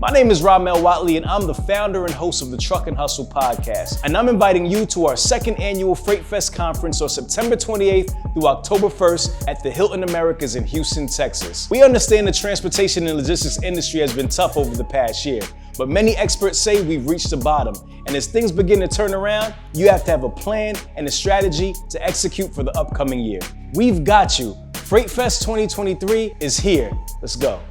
My name is Rahmel Wattley, and I'm the founder and host of the Truck and Hustle podcast. And I'm inviting you to our second annual FreightFest conference on September 28th through October 1st at the Hilton Americas in Houston, Texas. We understand the transportation and logistics industry has been tough over the past year, but many experts say we've reached the bottom. And as things begin to turn around, you have to have a plan and a strategy to execute for the upcoming year. We've got you. FreightFest 2023 is here. Let's go.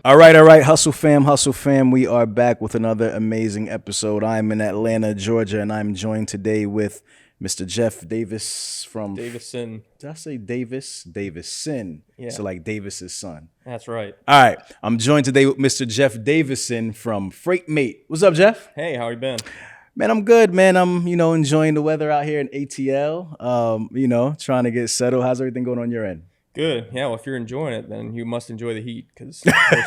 All right, Hustle fam. We are back with another amazing episode. I'm in Atlanta, Georgia, and I'm joined today with Mr. Jeff Davis from Davison. Did I say Davis? Davison. Yeah. So like Davis's son. That's right. All right. I'm joined today with Mr. Jeff Davison from FreightMate. What's up, Jeff? Hey, how you been? Man, I'm good, man. I'm, enjoying the weather out here in ATL. Trying to get settled. How's everything going on your end? Good. Yeah, well, if you're enjoying it, then you must enjoy the heat because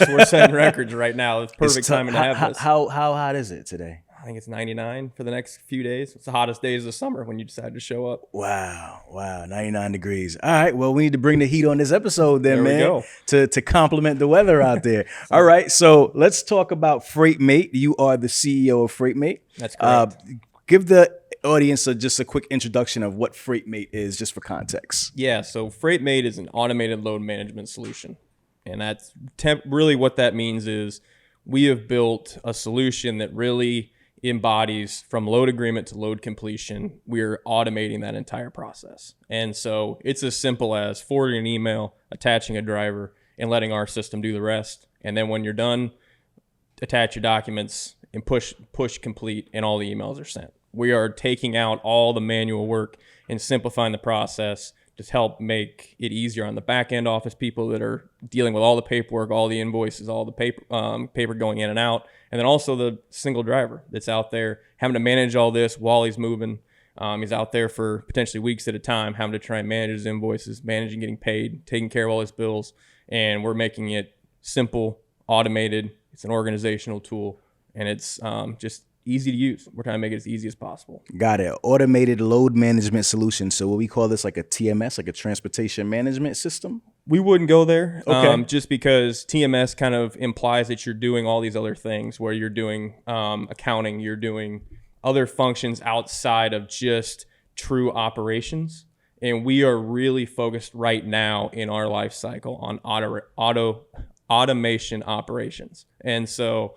we're setting records right now. It's perfect timing to have this. How hot is it today? I think it's 99 for the next few days. It's the hottest days of the summer when you decide to show up. Wow, 99 degrees. All right, well, we need to bring the heat on this episode then, there man, to complement the weather out there. All right, so let's talk about FreightMate. You are the CEO of FreightMate. That's correct. Give the audience just a quick introduction of what FreightMate is, just for context. Yeah, so FreightMate is an automated load management solution. And that's really what that means is we have built a solution that really embodies from load agreement to load completion. We're automating that entire process. And so it's as simple as forwarding an email, attaching a driver, and letting our system do the rest. And then when you're done, attach your documents and push complete, and all the emails are sent. We are taking out all the manual work and simplifying the process to help make it easier on the back end office people that are dealing with all the paperwork, all the invoices, all the paper going in and out, and then also the single driver that's out there having to manage all this while he's moving. He's out there for potentially weeks at a time, having to try and manage his invoices, managing getting paid, taking care of all his bills, and we're making it simple, automated. It's an organizational tool, and it's just easy to use. We're trying to make it as easy as possible. Got it. Automated load management solution. So what we call this like a TMS, like a transportation management system? We wouldn't go there. Okay. Just because TMS kind of implies that you're doing all these other things where you're doing accounting, you're doing other functions outside of just true operations. And we are really focused right now in our life cycle on automation operations. And so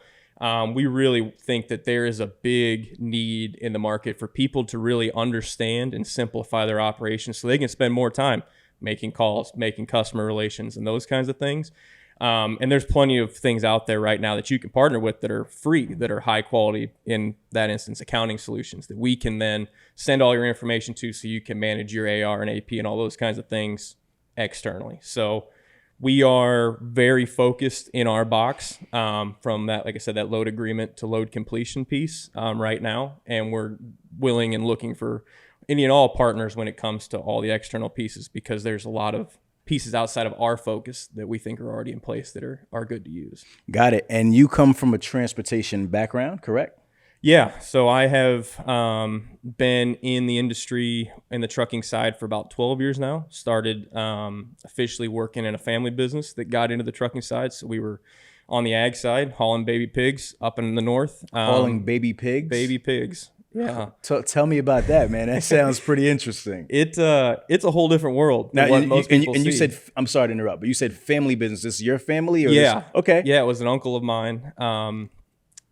we really think that there is a big need in the market for people to really understand and simplify their operations so they can spend more time making calls, making customer relations, and those kinds of things. And there's plenty of things out there right now that you can partner with that are free, that are high quality, in that instance, accounting solutions that we can then send all your information to so you can manage your AR and AP and all those kinds of things externally. So we are very focused in our box from that, like I said, that load agreement to load completion piece right now. And we're willing and looking for any and all partners when it comes to all the external pieces, because there's a lot of pieces outside of our focus that we think are already in place that are good to use. Got it. And you come from a transportation background, correct? Yeah, so I have been in the industry in the trucking side for about 12 years now. Started officially working in a family business that got into the trucking side. So we were on the ag side, hauling baby pigs up in the north. Hauling baby pigs? Baby pigs, yeah. Tell me about that, man. That sounds pretty interesting. It's a whole different world than what most people see. You said, I'm sorry to interrupt, but you said family business. This is your family? Or yeah. Okay. Yeah, it was an uncle of mine.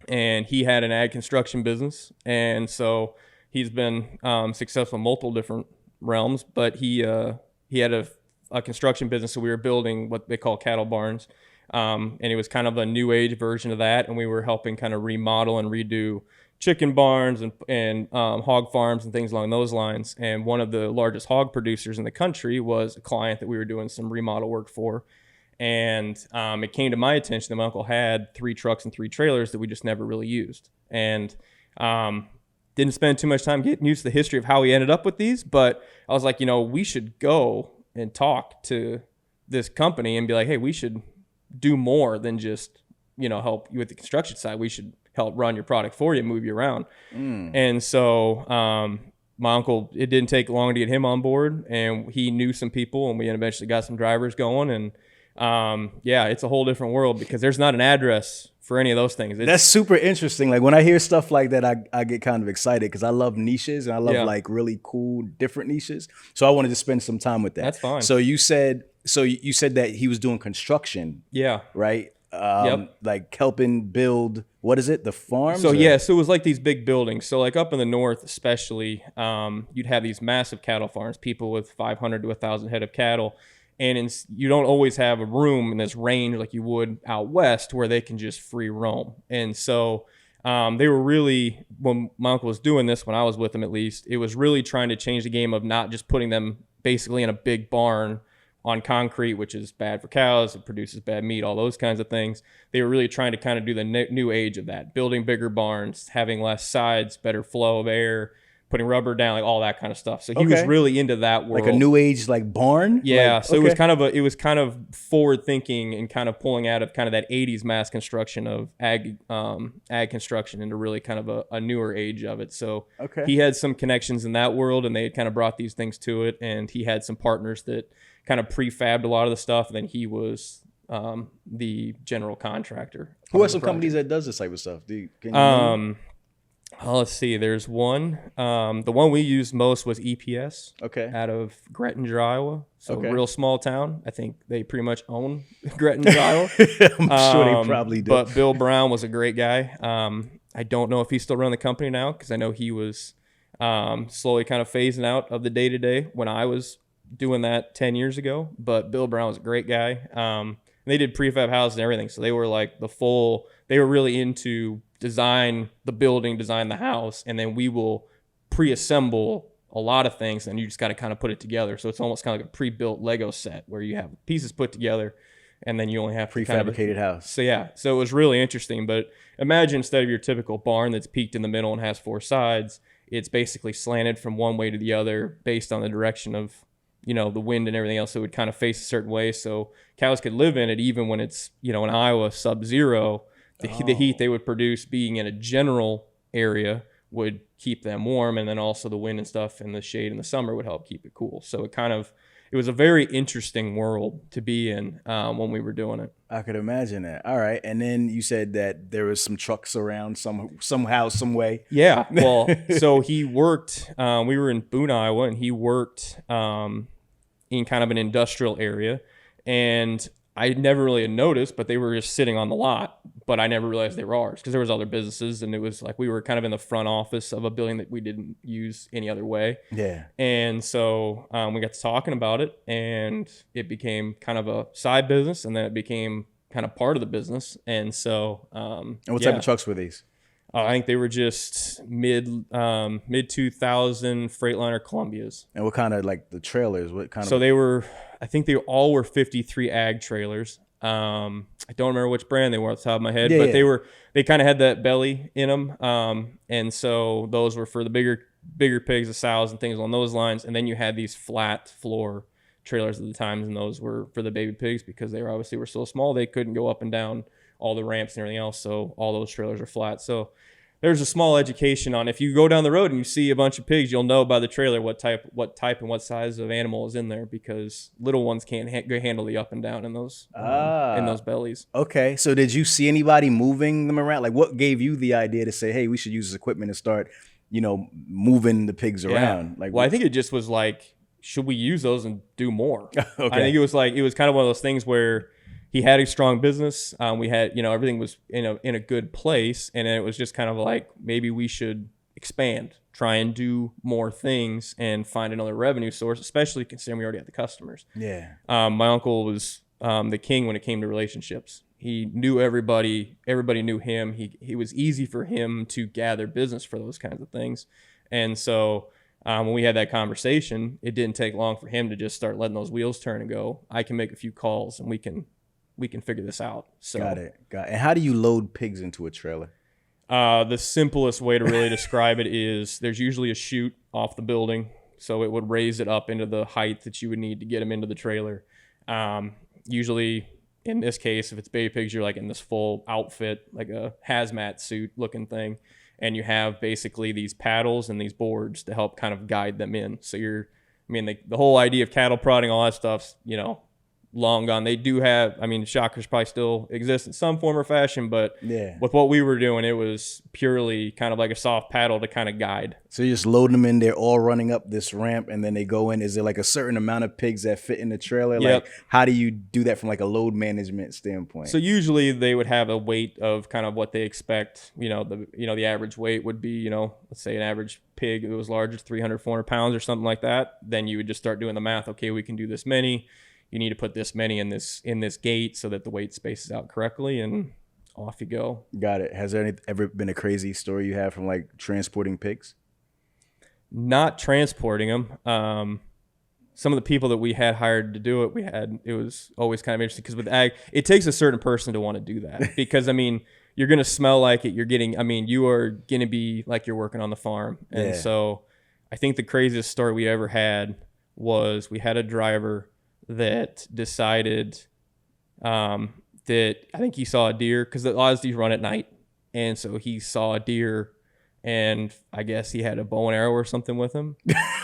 And he had an ag construction business. And so he's been successful in multiple different realms, but he had a construction business. So we were building what they call cattle barns. And it was kind of a new age version of that. And we were helping kind of remodel and redo chicken barns and hog farms and things along those lines. And one of the largest hog producers in the country was a client that we were doing some remodel work for. And it came to my attention that my uncle had 3 trucks and 3 trailers that we just never really used. And didn't spend too much time getting used to the history of how he ended up with these. But I was like, we should go and talk to this company and be like, hey, we should do more than just, help you with the construction side. We should help run your product for you, move you around. And so my uncle, it didn't take long to get him on board, and he knew some people, and we eventually got some drivers going. And it's a whole different world because there's not an address for any of those things. That's super interesting. Like when I hear stuff like that, I get kind of excited because I love niches and I love like really cool different niches. So I wanted to spend some time with that. That's fine. So you said that he was doing construction. Yeah. Right. Like helping build, what is it? The farms? So so it was like these big buildings. So like up in the north, especially, you'd have these massive cattle farms, people with 500 to 1,000 head of cattle. And you don't always have a room in this range like you would out west where they can just free roam. And so they were really, when my uncle was doing this, when I was with him at least, it was really trying to change the game of not just putting them basically in a big barn on concrete, which is bad for cows, it produces bad meat, all those kinds of things. They were really trying to kind of do the new age of that, building bigger barns, having less sides, better flow of air, putting rubber down, like all that kind of stuff. So he was really into that world. Like a new age, like barn? Yeah. Like, so it was kind of forward thinking and kind of pulling out of kind of that 80s mass construction of ag construction into really kind of a newer age of it. So he had some connections in that world, and they had kind of brought these things to it. And he had some partners that kind of prefabbed a lot of the stuff. And then he was the general contractor. Who are some companies that does this type of stuff? Can you let's see. There's one. The one we used most was EPS. Out of Grettinger, Iowa. So real small town. I think they pretty much own Grettinger, Iowa. I'm sure they probably do. But Bill Brown was a great guy. I don't know if he's still running the company now because I know he was slowly kind of phasing out of the day-to-day when I was doing that 10 years ago. But Bill Brown was a great guy. They did prefab houses and everything. So they were like they were really into design the building, design the house, and then we will pre-assemble a lot of things, and you just got to kind of put it together. So it's almost kind of like a pre-built Lego set where you have pieces put together, and then you only have prefabricated house. So it was really interesting. But imagine instead of your typical barn that's peaked in the middle and has 4 sides, it's basically slanted from one way to the other based on the direction of the wind and everything else. So it would kind of face a certain way, so cows could live in it even when it's in Iowa sub-zero. The heat they would produce being in a general area would keep them warm, and then also the wind and stuff and the shade in the summer would help keep it cool. So it was a very interesting world to be in when we were doing it. I could imagine that. All right. And then you said that there was some trucks around somehow, some way. Yeah. Well, so he worked, we were in Boone, Iowa, and he worked in kind of an industrial area. And I never really had noticed, but they were just sitting on the lot. But I never realized they were ours because there was other businesses, and it was like we were kind of in the front office of a building that we didn't use any other way. Yeah. And so we got to talking about it, and it became kind of a side business, and then it became kind of part of the business. And so and what type of trucks were these? I think they were just mid 2000 Freightliner Columbias. And what kind of, like, the trailers? What kind of? So they were, I think they all were 53 ag trailers. I don't remember which brand they were off the top of my head, but they kind of had that belly in them. And so those were for the bigger pigs, the sows and things along those lines. And then you had these flat floor trailers at the times, and those were for the baby pigs because they were so small they couldn't go up and down all the ramps and everything else. So all those trailers are flat. So there's a small education on, if you go down the road and you see a bunch of pigs, you'll know by the trailer what type and what size of animal is in there, because little ones can't handle the up and down in those bellies. Okay. So did you see anybody moving them around? Like, what gave you the idea to say, hey, we should use this equipment and start, moving the pigs around? Like, well, I think it just was like, should we use those and do more? I think it was kind of one of those things where he had a strong business. We had, everything was in a good place. And it was just kind of like, maybe we should expand, try and do more things and find another revenue source, especially considering we already had the customers. Yeah. My uncle was the king when it came to relationships. He knew everybody. Everybody knew him. He was easy for him to gather business for those kinds of things. And so when we had that conversation, it didn't take long for him to just start letting those wheels turn and go, I can make a few calls and we can figure this out. So Got it. And how do you load pigs into a trailer? The simplest way to really describe it is there's usually a chute off the building, so it would raise it up into the height that you would need to get them into the trailer. Usually, in this case, if it's baby pigs, you're like in this full outfit, like a hazmat suit looking thing. and you have basically these paddles and these boards to help kind of guide them in. So the whole idea of cattle prodding, all that stuff's, long gone. They do have, shockers probably still exist in some form or fashion, but with what we were doing, it was purely kind of like a soft paddle to kind of guide. So you just load them in, they're all running up this ramp, and then they go in. Is there like a certain amount of pigs that fit in the trailer? Yep. Like, how do you do that from like a load management standpoint? So usually they would have a weight of kind of what they expect. The average weight would be, let's say an average pig, if it was large, 300, 400 pounds or something like that. Then you would just start doing the math. Okay, we can do this many. You need to put this many in this gate so that the weight spaces out correctly, and off you go. Got it. Has there ever been a crazy story you have from like transporting pigs? Not transporting them. Some of the people that we had hired to do it, it was always kind of interesting because with ag, it takes a certain person to want to do that because you're going to smell like it. You are going to be like you're working on the farm. And so I think the craziest story we ever had was we had a driver that decided that I think he saw a deer because a lot of these run at night. And so he saw a deer and I guess he had a bow and arrow or something with him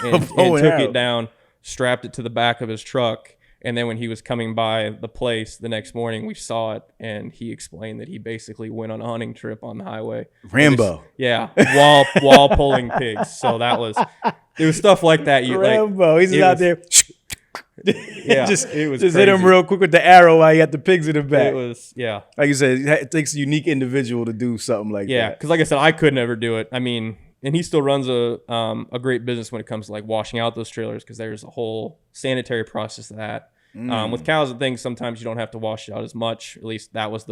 and took it down, strapped it to the back of his truck. And then when he was coming by the place the next morning, we saw it, and he explained that he basically went on a hunting trip on the highway. Rambo. While pulling pigs. So it was stuff like that. Rambo. He's out there. Yeah, just crazy. Hit him real quick with the arrow while you got the pigs in the back. It was, like you said, it takes a unique individual to do something like that. Yeah, because like I said, I could never do it. And he still runs a great business when it comes to like washing out those trailers because there's a whole sanitary process to that. With cows and things, sometimes you don't have to wash it out as much. At least that was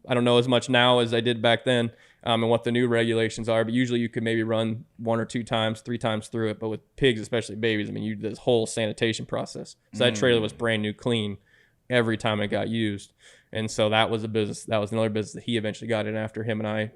I don't know as much now as I did back then, and what the new regulations are. But usually you could maybe run 1 or 2 times, 3 times through it. But with pigs, especially babies, you do this whole sanitation process. So that trailer was brand new, clean every time it got used. And so that was another business that he eventually got in after him and I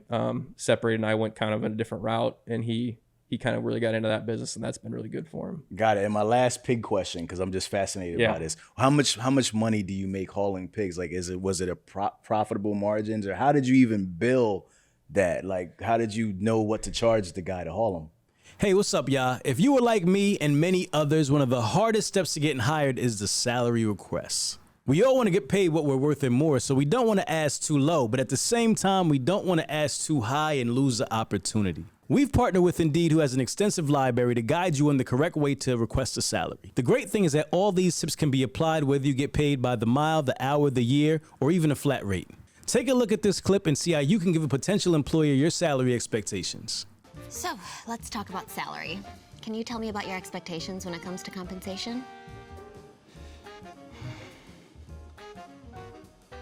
separated, and I went kind of in a different route, and he kind of really got into that business, and that's been really good for him. Got it. And my last pig question, because I'm just fascinated by this. How much money do you make hauling pigs? Like, was it a profitable margins, or how did you even bill that? Like, how did you know what to charge the guy to haul them? Hey, what's up, y'all? If you were like me and many others, one of the hardest steps to getting hired is the salary request. We all want to get paid what we're worth and more, so we don't want to ask too low, but at the same time, we don't want to ask too high and lose the opportunity. We've partnered with Indeed, who has an extensive library to guide you on the correct way to request a salary. The great thing is that all these tips can be applied whether you get paid by the mile, the hour, the year, or even a flat rate. Take a look at this clip and see how you can give a potential employer your salary expectations. So, let's talk about salary. Can you tell me about your expectations when it comes to compensation?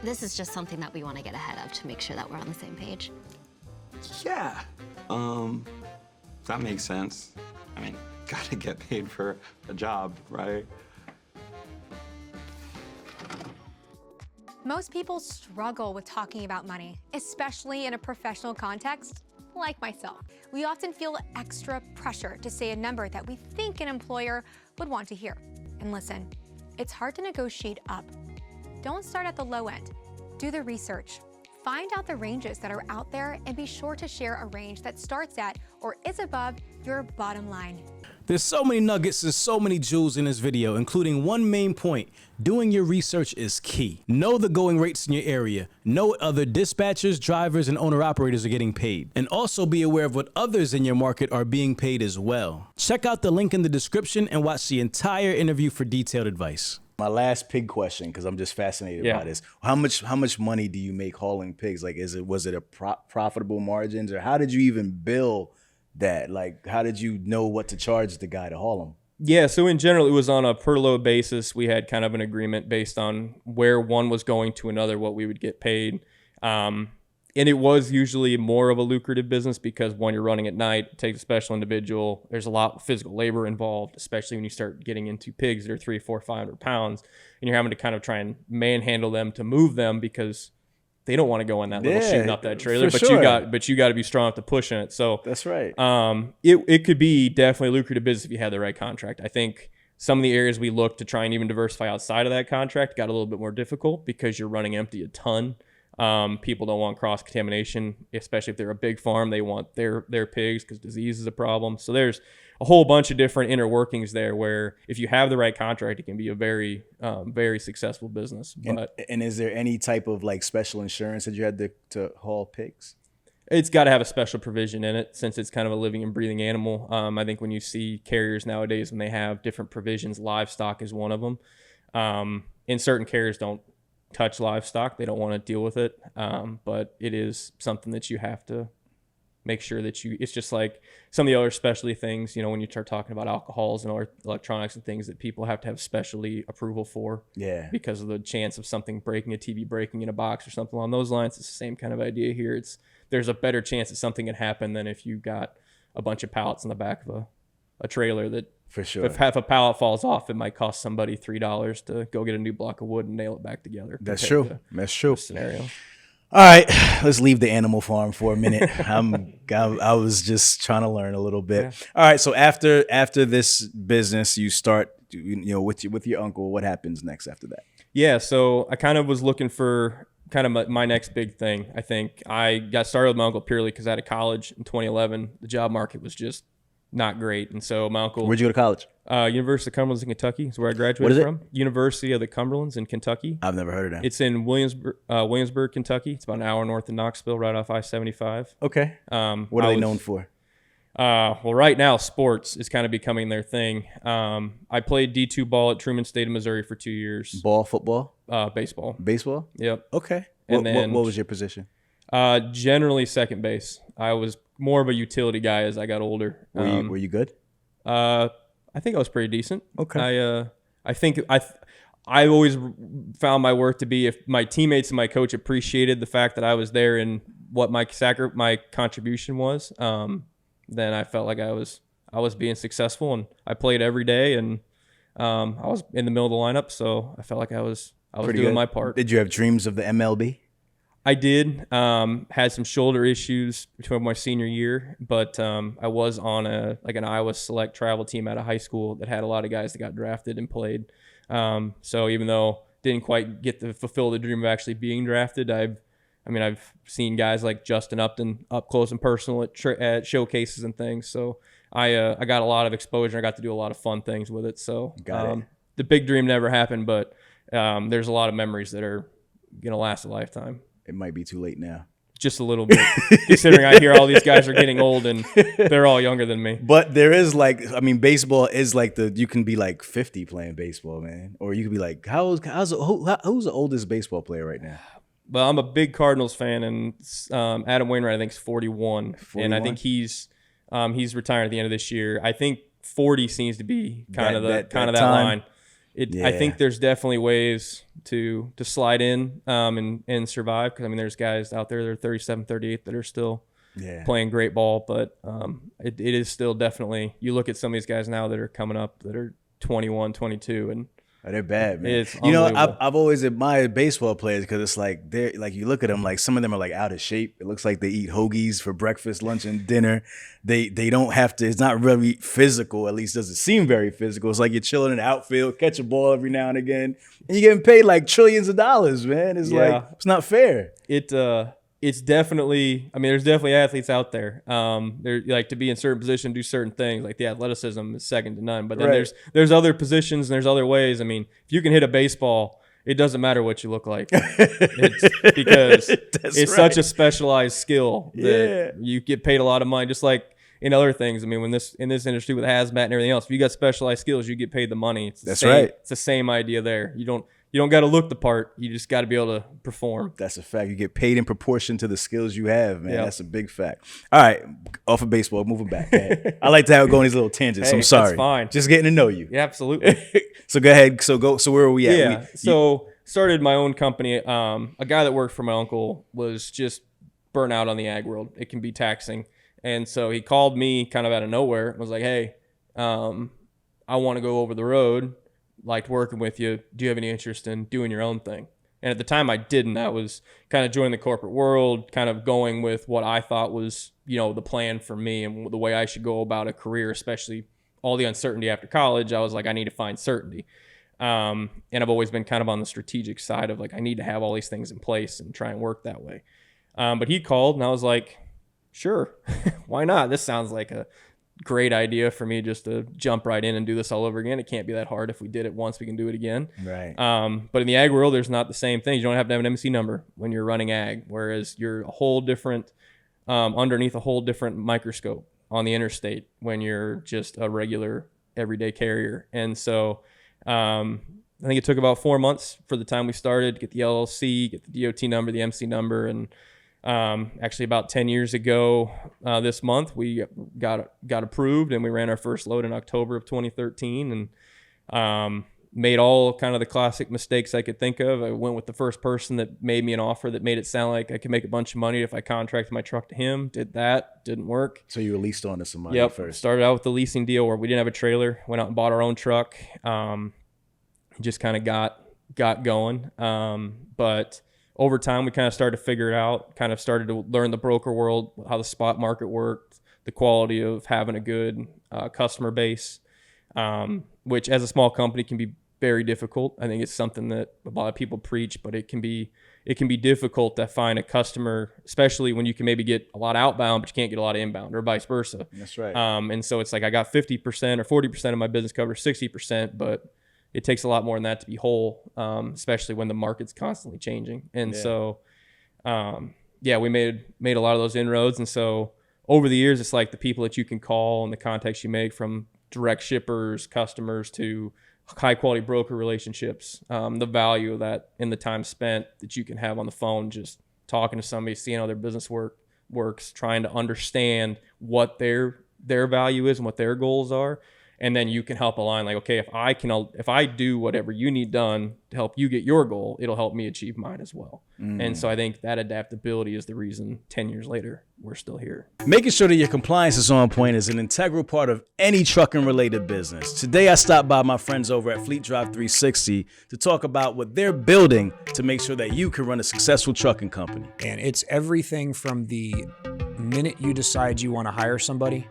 This is just something that we want to get ahead of to make sure that we're on the same page. Yeah, that makes sense. Gotta get paid for a job, right? Most people struggle with talking about money, especially in a professional context, like myself. We often feel extra pressure to say a number that we think an employer would want to hear. And listen, it's hard to negotiate up. Don't start at the low end. Do the research. Find out the ranges that are out there and be sure to share a range that starts at or is above your bottom line. There's so many nuggets and so many jewels in this video, including one main point. Doing your research is key. Know the going rates in your area. Know what other dispatchers, drivers, and owner-operators are getting paid. And also be aware of what others in your market are being paid as well. Check out the link in the description and watch the entire interview for detailed advice. My last pig question, because I'm just fascinated by this. How much money do you make hauling pigs? Like, was it a profitable margins, or how did you even bill that? Like, how did you know what to charge the guy to haul them? Yeah, so in general, it was on a per load basis. We had kind of an agreement based on where one was going to another, what we would get paid. And it was usually more of a lucrative business because when you're running at night, it takes a special individual. There's a lot of physical labor involved, especially when you start getting into pigs that are 300, 400, 500 pounds, and you're having to kind of try and manhandle them to move them because they don't want to go in that little shooting up that trailer. But you got to be strong enough to push in it. So that's right. It could be definitely a lucrative business if you had the right contract. I think some of the areas we looked to try and even diversify outside of that contract got a little bit more difficult because you're running empty a ton. People don't want cross contamination, especially if they're a big farm. They want their pigs because disease is a problem. So there's a whole bunch of different inner workings there where if you have the right contract, it can be a very, very successful business. But and is there any type of like special insurance that you had to haul pigs? it's got to have a special provision in it since it's kind of a living and breathing animal. I think when you see carriers nowadays, when they have different provisions, livestock is one of them. And certain carriers don't touch livestock. They don't want to deal with it. But it is something that you have to make sure that it's just like some of the other specialty things, when you start talking about alcohols and electronics and things that people have to have specialty approval for. Yeah. Because of the chance of something breaking, a TV breaking in a box or something along those lines. It's the same kind of idea here. There's a better chance that something can happen than if you got a bunch of pallets in the back of a trailer that, for sure, if half a pallet falls off, it might cost somebody $3 to go get a new block of wood and nail it back together. That's true. That's true. Scenario. All right, let's leave the animal farm for a minute. I was just trying to learn a little bit. Yeah. All right, so after this business, you start, with your uncle. What happens next after that? Yeah, so I kind of was looking for kind of my next big thing. I think I got started with my uncle purely because out of college in 2011, the job market was just not great. And so my uncle... Where'd you go to college? University of Cumberland's in Kentucky is where I graduated from. University of the Cumberland's in Kentucky. I've never heard of that. It's in Williamsburg, Kentucky. It's about an hour north of Knoxville, right off I-75. Okay. What are they known for? Well, right now, sports is kind of becoming their thing. I played D2 ball at Truman State of Missouri for 2 years. Ball, football? Baseball. Baseball? Yep. Okay. And then, what was your position? Generally second base. I was more of a utility guy as I got older. Were you good? I think I was pretty decent. Okay. I think I always found my work to be, if my teammates and my coach appreciated the fact that I was there and what my contribution was, then I felt like I was being successful, and I played every day, and I was in the middle of the lineup, so I felt like I was doing good. My part. Did you have dreams of the MLB? I did. Had some shoulder issues between my senior year, but I was on an Iowa Select travel team out of high school that had a lot of guys that got drafted and played. So even though didn't quite get to fulfill the dream of actually being drafted, I've seen guys like Justin Upton up close and personal at showcases and things. So I got a lot of exposure. I got to do a lot of fun things with it. So the big dream never happened, but there's a lot of memories that are gonna last a lifetime. It might be too late now. Just a little bit, considering I hear all these guys are getting old and they're all younger than me. But there is baseball is you can be like 50 playing baseball, man. Or you could be like, who's the oldest baseball player right now? Well, I'm a big Cardinals fan, and Adam Wainwright, I think, is 41. And I think he's retiring at the end of this year. I think 40 seems to be kind of that line. I think there's definitely ways to slide in and survive, because there's guys out there that are 37, 38 that are still playing great ball, but it is still definitely, you look at some of these guys now that are coming up that are 21, 22, and they're bad, man. It's I've always admired baseball players because it's like they're like, you look at them, like some of them are like out of shape. It looks like they eat hoagies for breakfast, lunch, and dinner. They don't have to. It's not really physical. At least doesn't seem very physical. It's like you're chilling in the outfield, catch a ball every now and again, and you're getting paid like trillions of dollars, man. It's like, it's not fair. It's definitely, there's definitely athletes out there. They're like, to be in certain positions, do certain things. Like the athleticism is second to none. But then there's other positions and there's other ways. If you can hit a baseball, it doesn't matter what you look like. Because it's such a specialized skill that you get paid a lot of money. Just like in other things. In this industry with hazmat and everything else, if you got specialized skills, you get paid the money. It's the same idea there. You don't got to look the part. You just got to be able to perform. That's a fact. You get paid in proportion to the skills you have, man. Yep. That's a big fact. All right, off of baseball, moving back. I like to have go on these little tangents. So I'm sorry. That's fine. Just getting to know you. Yeah, absolutely. So go ahead. So where are we at? Started my own company. A guy that worked for my uncle was just burnt out on the ag world. It can be taxing, and so he called me kind of out of nowhere and was like, "Hey, I want to go over the road. Liked working with you. Do you have any interest in doing your own thing?" And at the time I didn't. I was kind of joining the corporate world, kind of going with what I thought was, the plan for me and the way I should go about a career, especially all the uncertainty after college. I was like, I need to find certainty. And I've always been kind of on the strategic side of like, I need to have all these things in place and try and work that way. But he called and I was like, sure, why not? This sounds like a great idea for me just to jump right in and do this all over again. It can't be that hard. If we did it once, we can do it again. Right. But in the ag world, there's not the same thing. You don't have to have an MC number when you're running ag, whereas you're a whole different, underneath a whole different microscope on the interstate when you're just a regular everyday carrier. And so I think it took about 4 months for the time we started to get the LLC, get the DOT number, the MC number, and actually about 10 years ago this month, we got approved and we ran our first load in October of 2013 and made all kind of the classic mistakes I could think of. I went with the first person that made me an offer that made it sound like I could make a bunch of money if I contracted my truck to him. Did that, didn't work. So you were leased on to somebody Yep. first. Started out with the leasing deal where we didn't have a trailer, went out and bought our own truck. Just kind of got going. But over time, we kind of started to figure it out, kind of started to learn the broker world, how the spot market worked, the quality of having a good customer base, which as a small company can be very difficult. I think it's something that a lot of people preach, but it can be difficult to find a customer, especially when you can maybe get a lot outbound, but you can't get a lot of inbound or vice versa. That's right. And so it's like I got 50% or 40% of my business covered, 60%, but it takes a lot more than that to be whole, especially when the market's constantly changing. And so, we made a lot of those inroads. And so over the years, it's like the people that you can call and the contacts you make, from direct shippers, customers, to high quality broker relationships, the value of that in the time spent that you can have on the phone, just talking to somebody, seeing how their business works, trying to understand what their value is and what their goals are. And then you can help align, like, okay, if I do whatever you need done to help you get your goal, it'll help me achieve mine as well. And so I think that adaptability is the reason 10 years later, we're still here. Making sure that your compliance is on point is an integral part of any trucking related business. Today, I stopped by my friends over at FleetDRIVE 360 to talk about what they're building to make sure that you can run a successful trucking company. And it's everything from the minute you decide you want to hire somebody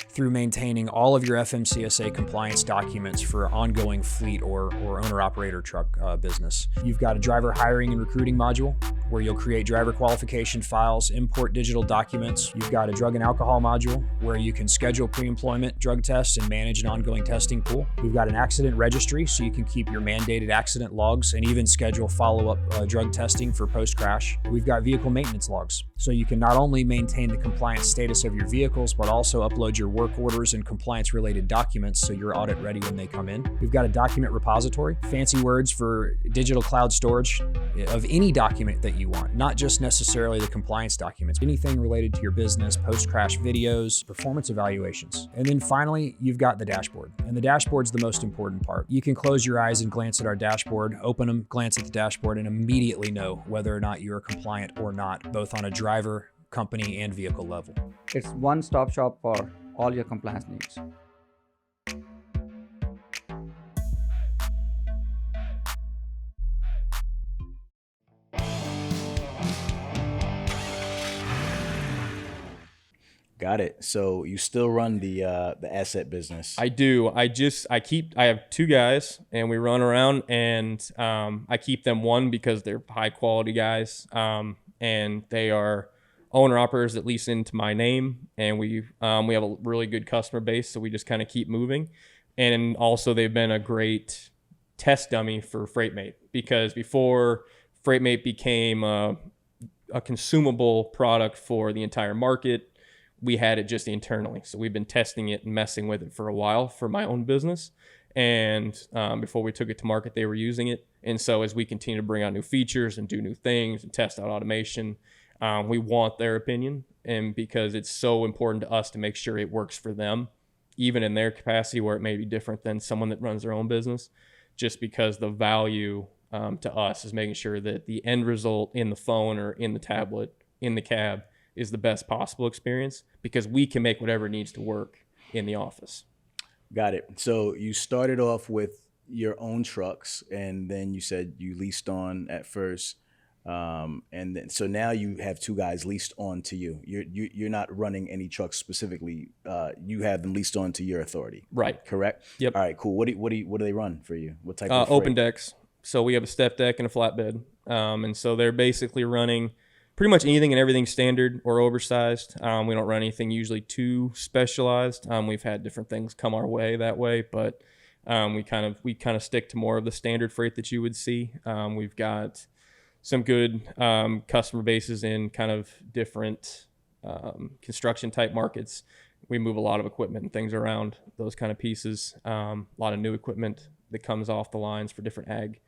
through maintaining all of your FMCSA compliance documents for ongoing fleet or owner-operator truck business. You've got a driver hiring and recruiting module where you'll create driver qualification files, import digital documents. You've got a drug and alcohol module where you can schedule pre-employment drug tests and manage an ongoing testing pool. We've got an accident registry so you can keep your mandated accident logs and even schedule follow-up drug testing for post-crash. We've got vehicle maintenance logs so you can not only maintain the compliance status of your vehicles, but also upload your work orders and compliance related documents so you're audit ready when they come in. We've got a document repository, fancy words for digital cloud storage of any document that you want, not just necessarily the compliance documents, anything related to your business, post-crash videos, performance evaluations. And then finally, you've got the dashboard. And the dashboard's the most important part. You can close your eyes and glance at our dashboard, open them, glance at the dashboard, and immediately know whether or not you're compliant or not, both on a driver, company, and vehicle level. It's one-stop shop for all your compliance needs. Got it. So you still run the asset business? I do. I have 2 guys and we run around, and I keep them, one, because they're high quality guys, and they are owner operators that lease into my name, and we have a really good customer base, so we just kind of keep moving. And also they've been a great test dummy for FreightMate, because before FreightMate became a consumable product for the entire market, we had it just internally. So we've been testing it and messing with it for a while for my own business. And before we took it to market, they were using it. And so as we continue to bring out new features and do new things and test out automation, we want their opinion. And because it's so important to us to make sure it works for them, even in their capacity where it may be different than someone that runs their own business, just because the value to us is making sure that the end result in the phone or in the tablet, in the cab, is the best possible experience, because we can make whatever needs to work in the office. Got it. So you started off with your own trucks, and then you said you leased on at first. And then, so now you have 2 guys leased on to you. You're not running any trucks specifically. You have them leased on to your authority. Right. Correct? Yep. All right, cool. What do they run for you? What type of freight? Open decks. So we have a step deck and a flatbed. And so they're basically running pretty much anything and everything standard or oversized. We don't run anything usually too specialized. We've had different things come our way that way, but we kind of stick to more of the standard freight that you would see. We've got some good customer bases in kind of different construction type markets. We move a lot of equipment and things around those kind of pieces. A lot of new equipment that comes off the lines for different ag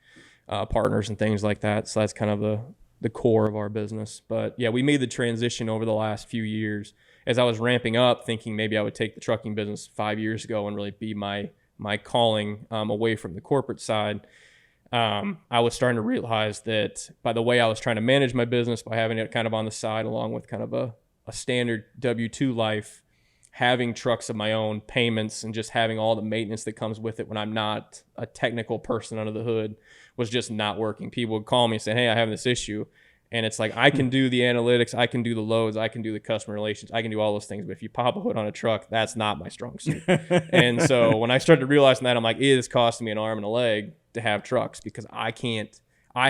partners and things like that. So that's kind of the core of our business. But yeah, we made the transition over the last few years as I was ramping up, thinking maybe I would take the trucking business 5 years ago and really be my calling away from the corporate side. I was starting to realize that by the way I was trying to manage my business, by having it kind of on the side along with kind of a standard W-2 life, having trucks of my own, payments, and just having all the maintenance that comes with it when I'm not a technical person under the hood was just not working. People would call me and say, hey, I have this issue. And it's like, I can do the analytics, I can do the loads, I can do the customer relations, I can do all those things. But if you pop a hood on a truck, that's not my strong suit. And so when I started realizing that, I'm like, it is costing me an arm and a leg to have trucks because I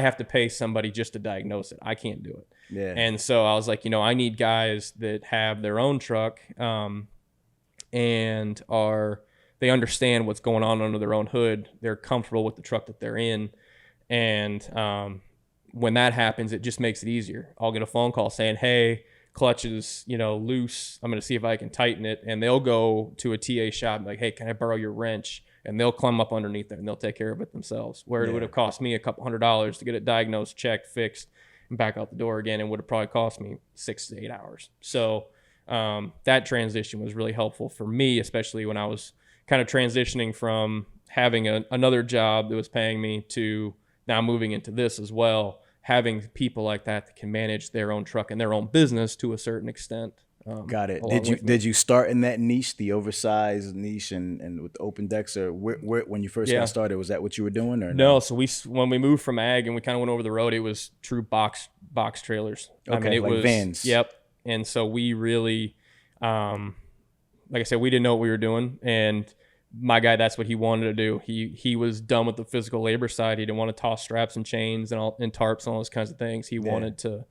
have to pay somebody just to diagnose it. I can't do it. Yeah. And so I was like, I need guys that have their own truck and they understand what's going on under their own hood. They're comfortable with the truck that they're in. And when that happens, it just makes it easier. I'll get a phone call saying, hey, clutch is, loose. I'm going to see if I can tighten it. And they'll go to a TA shop and be like, hey, can I borrow your wrench? And they'll climb up underneath it and they'll take care of it themselves. Where it would have cost me a couple $100 to get it diagnosed, checked, fixed, and back out the door again. It would have probably cost me 6 to 8 hours. So that transition was really helpful for me, especially when I was kind of transitioning from having another job that was paying me to now moving into this as well. Having people like that can manage their own truck and their own business to a certain extent. Got it. Did you start in that niche, the oversized niche, and with the open decks, or where when you first got started, was that what you were doing, or no? So when we moved from ag and we kind of went over the road, it was true box trailers. Okay, I mean, it was vans. Yep. And so we really, like I said, we didn't know what we were doing, and my guy, that's what he wanted to do. He was done with the physical labor side. He didn't want to toss straps and chains and tarps and all those kinds of things. He wanted to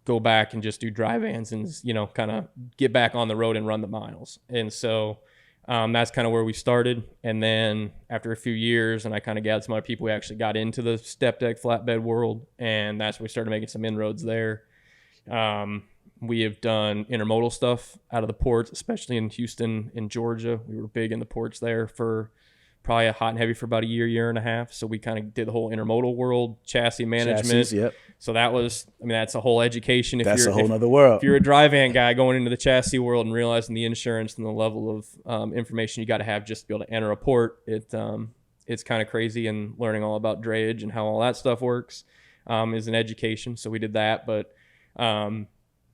go back and just do dry vans and, kind of get back on the road and run the miles. And so that's kind of where we started. And then after a few years, and I kind of gathered some other people, we actually got into the step deck flatbed world. And that's where we started making some inroads there. We have done intermodal stuff out of the ports, especially in Houston and Georgia. We were big in the ports there for probably a hot and heavy for about a year and a half. So we kind of did the whole intermodal world, chassis management. Chassis, yep. So that was, that's a whole education. That's a whole nother world. If you're a dry van guy going into the chassis world and realizing the insurance and the level of information you got to have just to be able to enter a port, it's kind of crazy. And learning all about drayage and how all that stuff works is an education. So we did that. But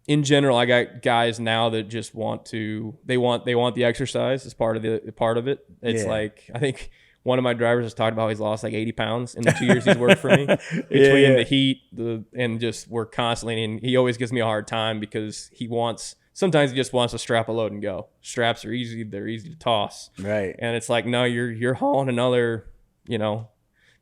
in general, I got guys now that just want the exercise as part of it. It's like, I think one of my drivers has talked about he's lost like 80 pounds in the 2 years he's worked for me between the heat, and just we're constantly, and he always gives me a hard time because sometimes he just wants to strap a load and go. Straps are easy. They're easy to toss. Right. And it's like, no, you're hauling another,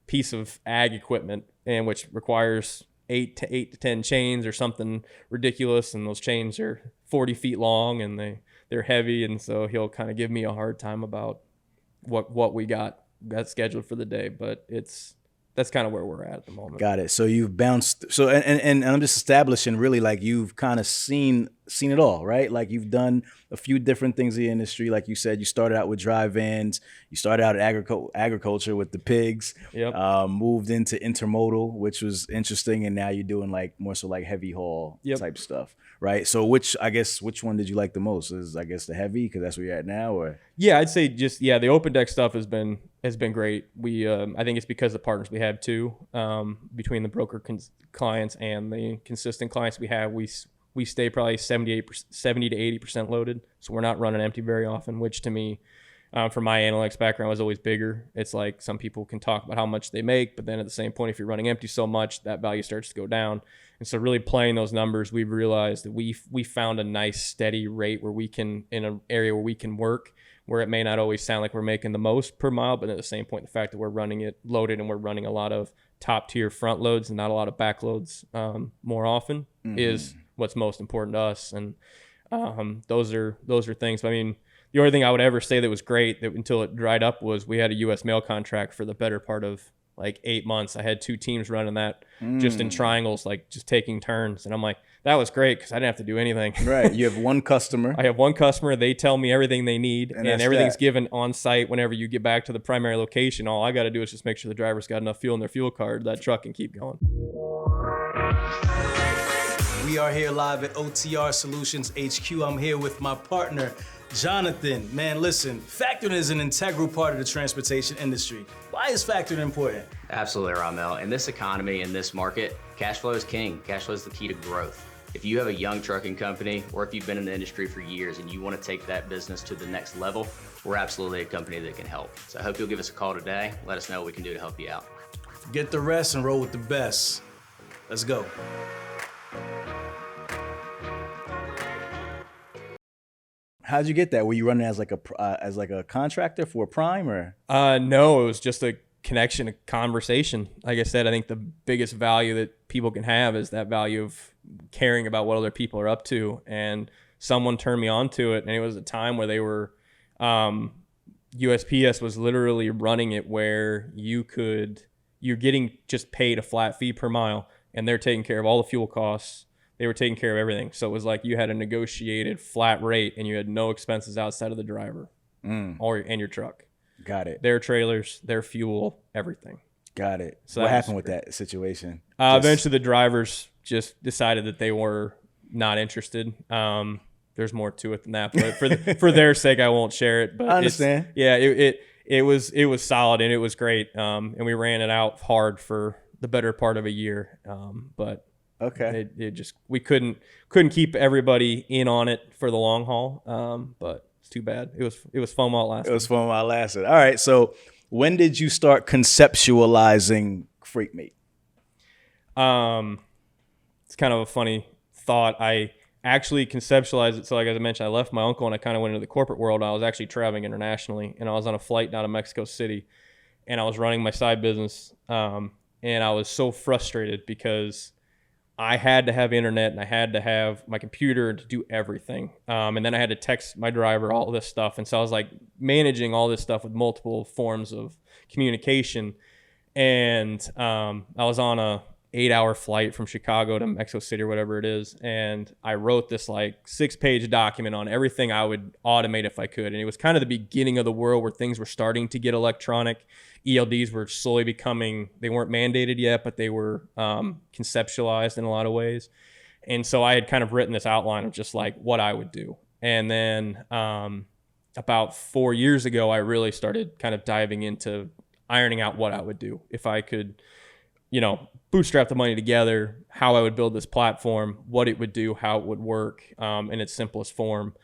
piece of ag equipment, and which requires 8 to 10 chains or something ridiculous, and those chains are 40 feet long and they're heavy, and so he'll kind of give me a hard time about what we got scheduled for the day. But that's kind of where we're at the moment. Got it. So you've bounced. So and I'm just establishing really like you've kind of seen it all, right? Like you've done a few different things in the industry. Like you said, you started out with dry vans. You started out at agriculture with the pigs. Yep. Moved into intermodal, which was interesting, and now you're doing like more so like heavy haul type stuff, right? So which one did you like the most? Is I guess the heavy because that's where you're at now, or? Yeah, I'd say the open deck stuff has been great. We I think it's because the partners we have too, between the broker clients and the consistent clients we have, we stay probably 70 to 80% loaded, so we're not running empty very often, which to me From my analytics background, I was always bigger. It's like some people can talk about how much they make, but then at the same point, if you're running empty so much, that value starts to go down. And so really playing those numbers, we've realized that we found a nice steady rate where we can, in an area where we can work, where it may not always sound like we're making the most per mile, but at the same point, the fact that we're running it loaded and we're running a lot of top tier front loads and not a lot of back loads more often is what's most important to us. And those are things. I mean, the only thing I would ever say that was great that until it dried up was we had a U.S. mail contract for the better part of like 8 months. I had 2 teams running that just in triangles, like just taking turns. And I'm like, that was great because I didn't have to do anything. Right. You have one customer. I have one customer. They tell me everything they need, and everything's given on site whenever you get back to the primary location. All I got to do is just make sure the driver's got enough fuel in their fuel card, that truck can keep going. We are here live at OTR Solutions HQ. I'm here with my partner, Jonathan. Man, listen, factoring is an integral part of the transportation industry. Why is factoring important? Absolutely, Rahmel. In this economy, in this market, cash flow is king. Cash flow is the key to growth. If you have a young trucking company, or if you've been in the industry for years and you want to take that business to the next level, we're absolutely a company that can help. So I hope you'll give us a call today. Let us know what we can do to help you out. Get the rest and roll with the best. Let's go. How'd you get that? Were you running as like a contractor for a prime or? No, it was just a connection, a conversation. Like I said, I think the biggest value that people can have is that value of caring about what other people are up to. And someone turned me on to it, and it was a time where they were, USPS was literally running it where you're getting just paid a flat fee per mile, and they're taking care of all the fuel costs. They were taking care of everything. So it was like you had a negotiated flat rate and you had no expenses outside of the driver and your truck. Got it. Their trailers, their fuel, everything. Got it. So what happened with that situation? Eventually the drivers just decided that they were not interested. There's more to it than that, but for their sake, I won't share it. But I understand. It was solid and it was great. And we ran it out hard for the better part of a year. But okay. We couldn't keep everybody in on it for the long haul. But it's too bad. It was fun while it lasted. It was fun while it lasted. All right. So when did you start conceptualizing FreightMate? It's kind of a funny thought. I actually conceptualized it. So like as I mentioned, I left my uncle and I kind of went into the corporate world. I was actually traveling internationally, and I was on a flight down to Mexico City, and I was running my side business. And I was so frustrated because I had to have internet and I had to have my computer to do everything. And then I had to text my driver all this stuff. And so I was like managing all this stuff with multiple forms of communication. And I was on a 8-hour flight from Chicago to Mexico City or whatever it is. And I wrote this like 6-page document on everything I would automate if I could. And it was kind of the beginning of the world where things were starting to get electronic. ELDs were slowly they weren't mandated yet, but they were conceptualized in a lot of ways. And so I had kind of written this outline of just like what I would do. And then about 4 years ago, I really started kind of diving into ironing out what I would do if I could, bootstrap the money together, how I would build this platform, what it would do, how it would work in its simplest form.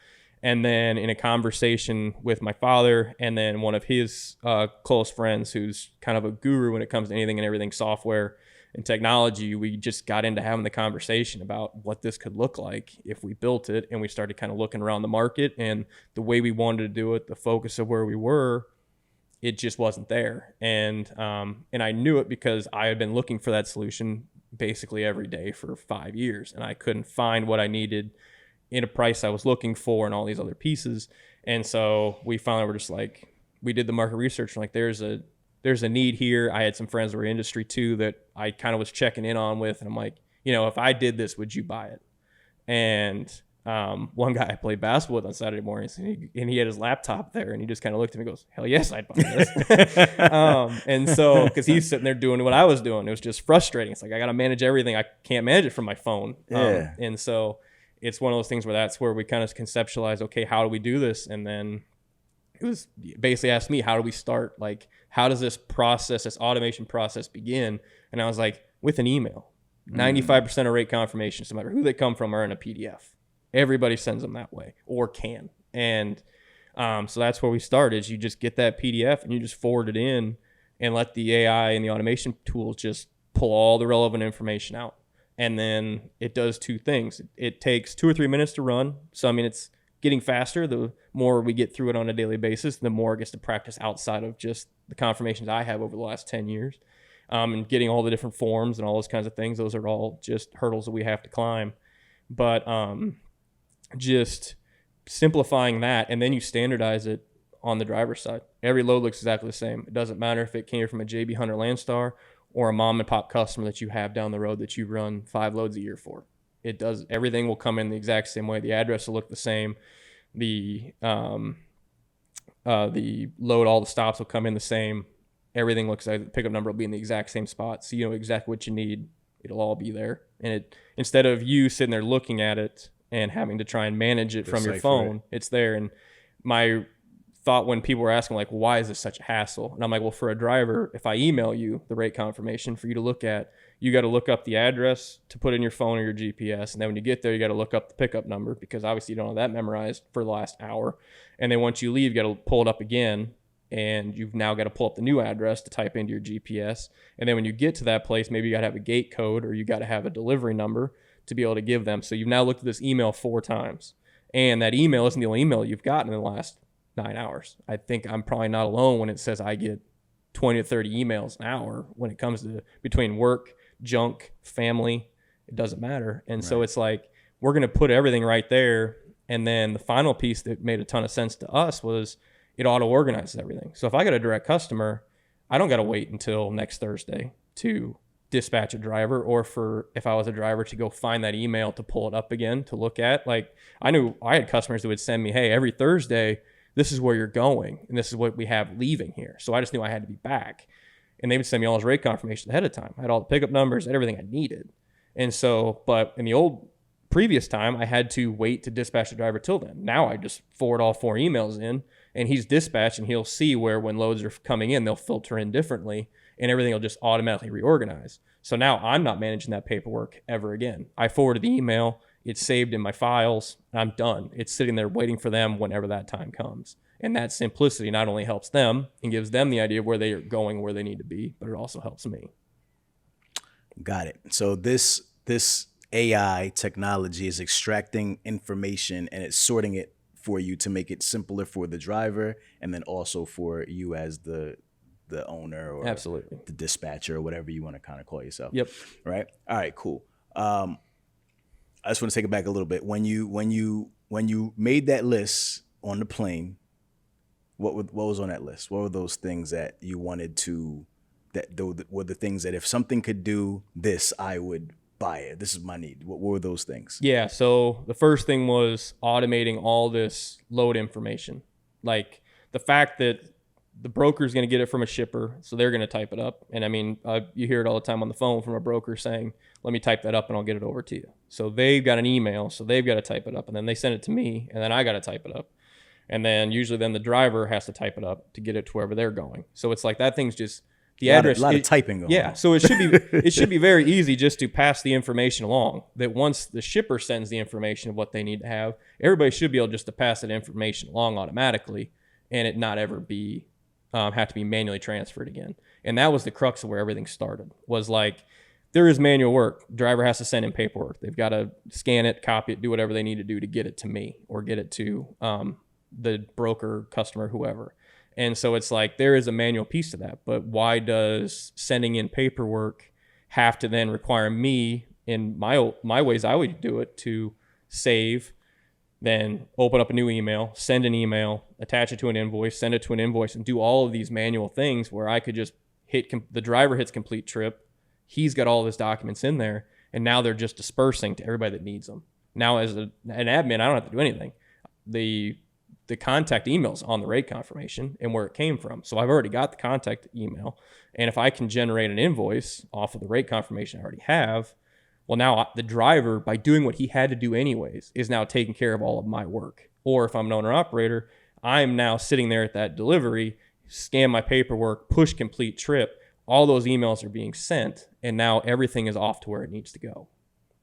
And then in a conversation with my father and then one of his close friends who's kind of a guru when it comes to anything and everything software and technology, we just got into having the conversation about what this could look like if we built it. And we started kind of looking around the market and the way we wanted to do it, the focus of where we were, it just wasn't there. And I knew it because I had been looking for that solution basically every day for 5 years. And I couldn't find what I needed in a price I was looking for and all these other pieces. And so we finally were just like, we did the market research and like, there's a need here. I had some friends that were in industry too that I kind of was checking in on with. And I'm like, if I did this, would you buy it? And one guy I played basketball with on Saturday mornings and he had his laptop there and he just kind of looked at me and goes, hell yes, I'd buy this. And so, cause he's sitting there doing what I was doing. It was just frustrating. It's like, I got to manage everything. I can't manage it from my phone. Yeah. And so it's one of those things where that's where we kind of conceptualize, okay, how do we do this? And then it was basically asked me, how do we start? Like, how does this automation process begin? And I was like, with an email. 95% of rate confirmations, no matter who they come from, are in a PDF. Everybody sends them that way or can. And So that's where we started. Is you just get that PDF and you just forward it in and let the AI and the automation tools just pull all the relevant information out. And then it does two things. It takes 2 or 3 minutes to run. So, I mean, it's getting faster. The more we get through it on a daily basis, the more it gets to practice outside of just the confirmations I have over the last 10 years. And getting all the different forms and all those kinds of things. Those are all just hurdles that we have to climb. But just simplifying that, and then you standardize it on the driver's side. Every load looks exactly the same. It doesn't matter if it came from a JB Hunter Landstar or a mom and pop customer that you have down the road that you run 5 loads a year for. It does. Everything will come in the exact same way. The address will look the same. The load, all the stops will come in the same. Everything looks like the pickup number will be in the exact same spot. So you know exactly what you need. It'll all be there. And it, instead of you sitting there looking at it and having to try and manage it from your phone, it's there. And my thought when people were asking, like, why is this such a hassle? And I'm like, well, for a driver, if I email you the rate confirmation for you to look at, you got to look up the address to put in your phone or your GPS. And then when you get there, you got to look up the pickup number because obviously you don't have that memorized for the last hour. And then once you leave, you got to pull it up again. And you've now got to pull up the new address to type into your GPS. And then when you get to that place, maybe you got to have a gate code or you got to have a delivery number to be able to give them. So you've now looked at this email 4 times. And that email isn't the only email you've gotten in the last 9 hours. I think I'm probably not alone when it says I get 20 to 30 emails an hour when it comes to between work, junk, family. It doesn't matter. And so it's like, we're going to put everything right there. And then the final piece that made a ton of sense to us was it auto organizes everything. So if I got a direct customer, I don't got to wait until next Thursday to dispatch a driver, or for if I was a driver to go find that email to pull it up again to look at. Like, I knew I had customers that would send me, hey, every Thursday, this is where you're going and this is what we have leaving here. So I just knew I had to be back. And they would send me all those rate confirmations ahead of time. I had all the pickup numbers, everything I needed. And so, but in the old previous time, I had to wait to dispatch the driver till then. Now I just forward all 4 emails in and he's dispatched and he'll see where when loads are coming in, they'll filter in differently and everything will just automatically reorganize. So now I'm not managing that paperwork ever again. I forwarded the email, it's saved in my files, and I'm done. It's sitting there waiting for them whenever that time comes. And that simplicity not only helps them and gives them the idea of where they are going, where they need to be, but it also helps me. Got it. So this AI technology is extracting information and it's sorting it for you to make it simpler for the driver and then also for you as the owner or absolutely the dispatcher or whatever you want to kind of call yourself. Yep. Right. All right, cool. I just want to take it back a little bit. When you made that list on the plane, what was on that list? What were those things that you wanted to, that were the things that if something could do this, I would buy it. This is my need. What were those things? Yeah. So the first thing was automating all this load information. Like the fact that the broker's going to get it from a shipper, so they're going to type it up. And I mean, you hear it all the time on the phone from a broker saying, let me type that up and I'll get it over to you. So they've got an email, so they've got to type it up, and then they send it to me, and then I got to type it up. And then usually then the driver has to type it up to get it to wherever they're going. So it's like that thing's just the address. A lot of typing going on. So it should be very easy just to pass the information along. That once the shipper sends the information of what they need to have, everybody should be able just to pass that information along automatically, and it not ever be have to be manually transferred again. And that was the crux of where everything started. Was like, there is manual work. Driver has to send in paperwork. They've got to scan it, copy it, do whatever they need to do to get it to me or get it to the broker, customer, whoever. And so it's like, there is a manual piece to that. But why does sending in paperwork have to then require me, in my ways I would do it, to save, then open up a new email, send an email, attach it to an invoice, send it to an invoice, and do all of these manual things where I could just the driver hits complete trip. He's got all of his documents in there, and now they're just dispersing to everybody that needs them. Now, as an admin, I don't have to do anything. The contact email's on the rate confirmation and where it came from. So I've already got the contact email, and if I can generate an invoice off of the rate confirmation I already have, well, now the driver, by doing what he had to do anyways, is now taking care of all of my work. Or if I'm an owner-operator, I'm now sitting there at that delivery, scan my paperwork, push complete trip. All those emails are being sent, and now everything is off to where it needs to go.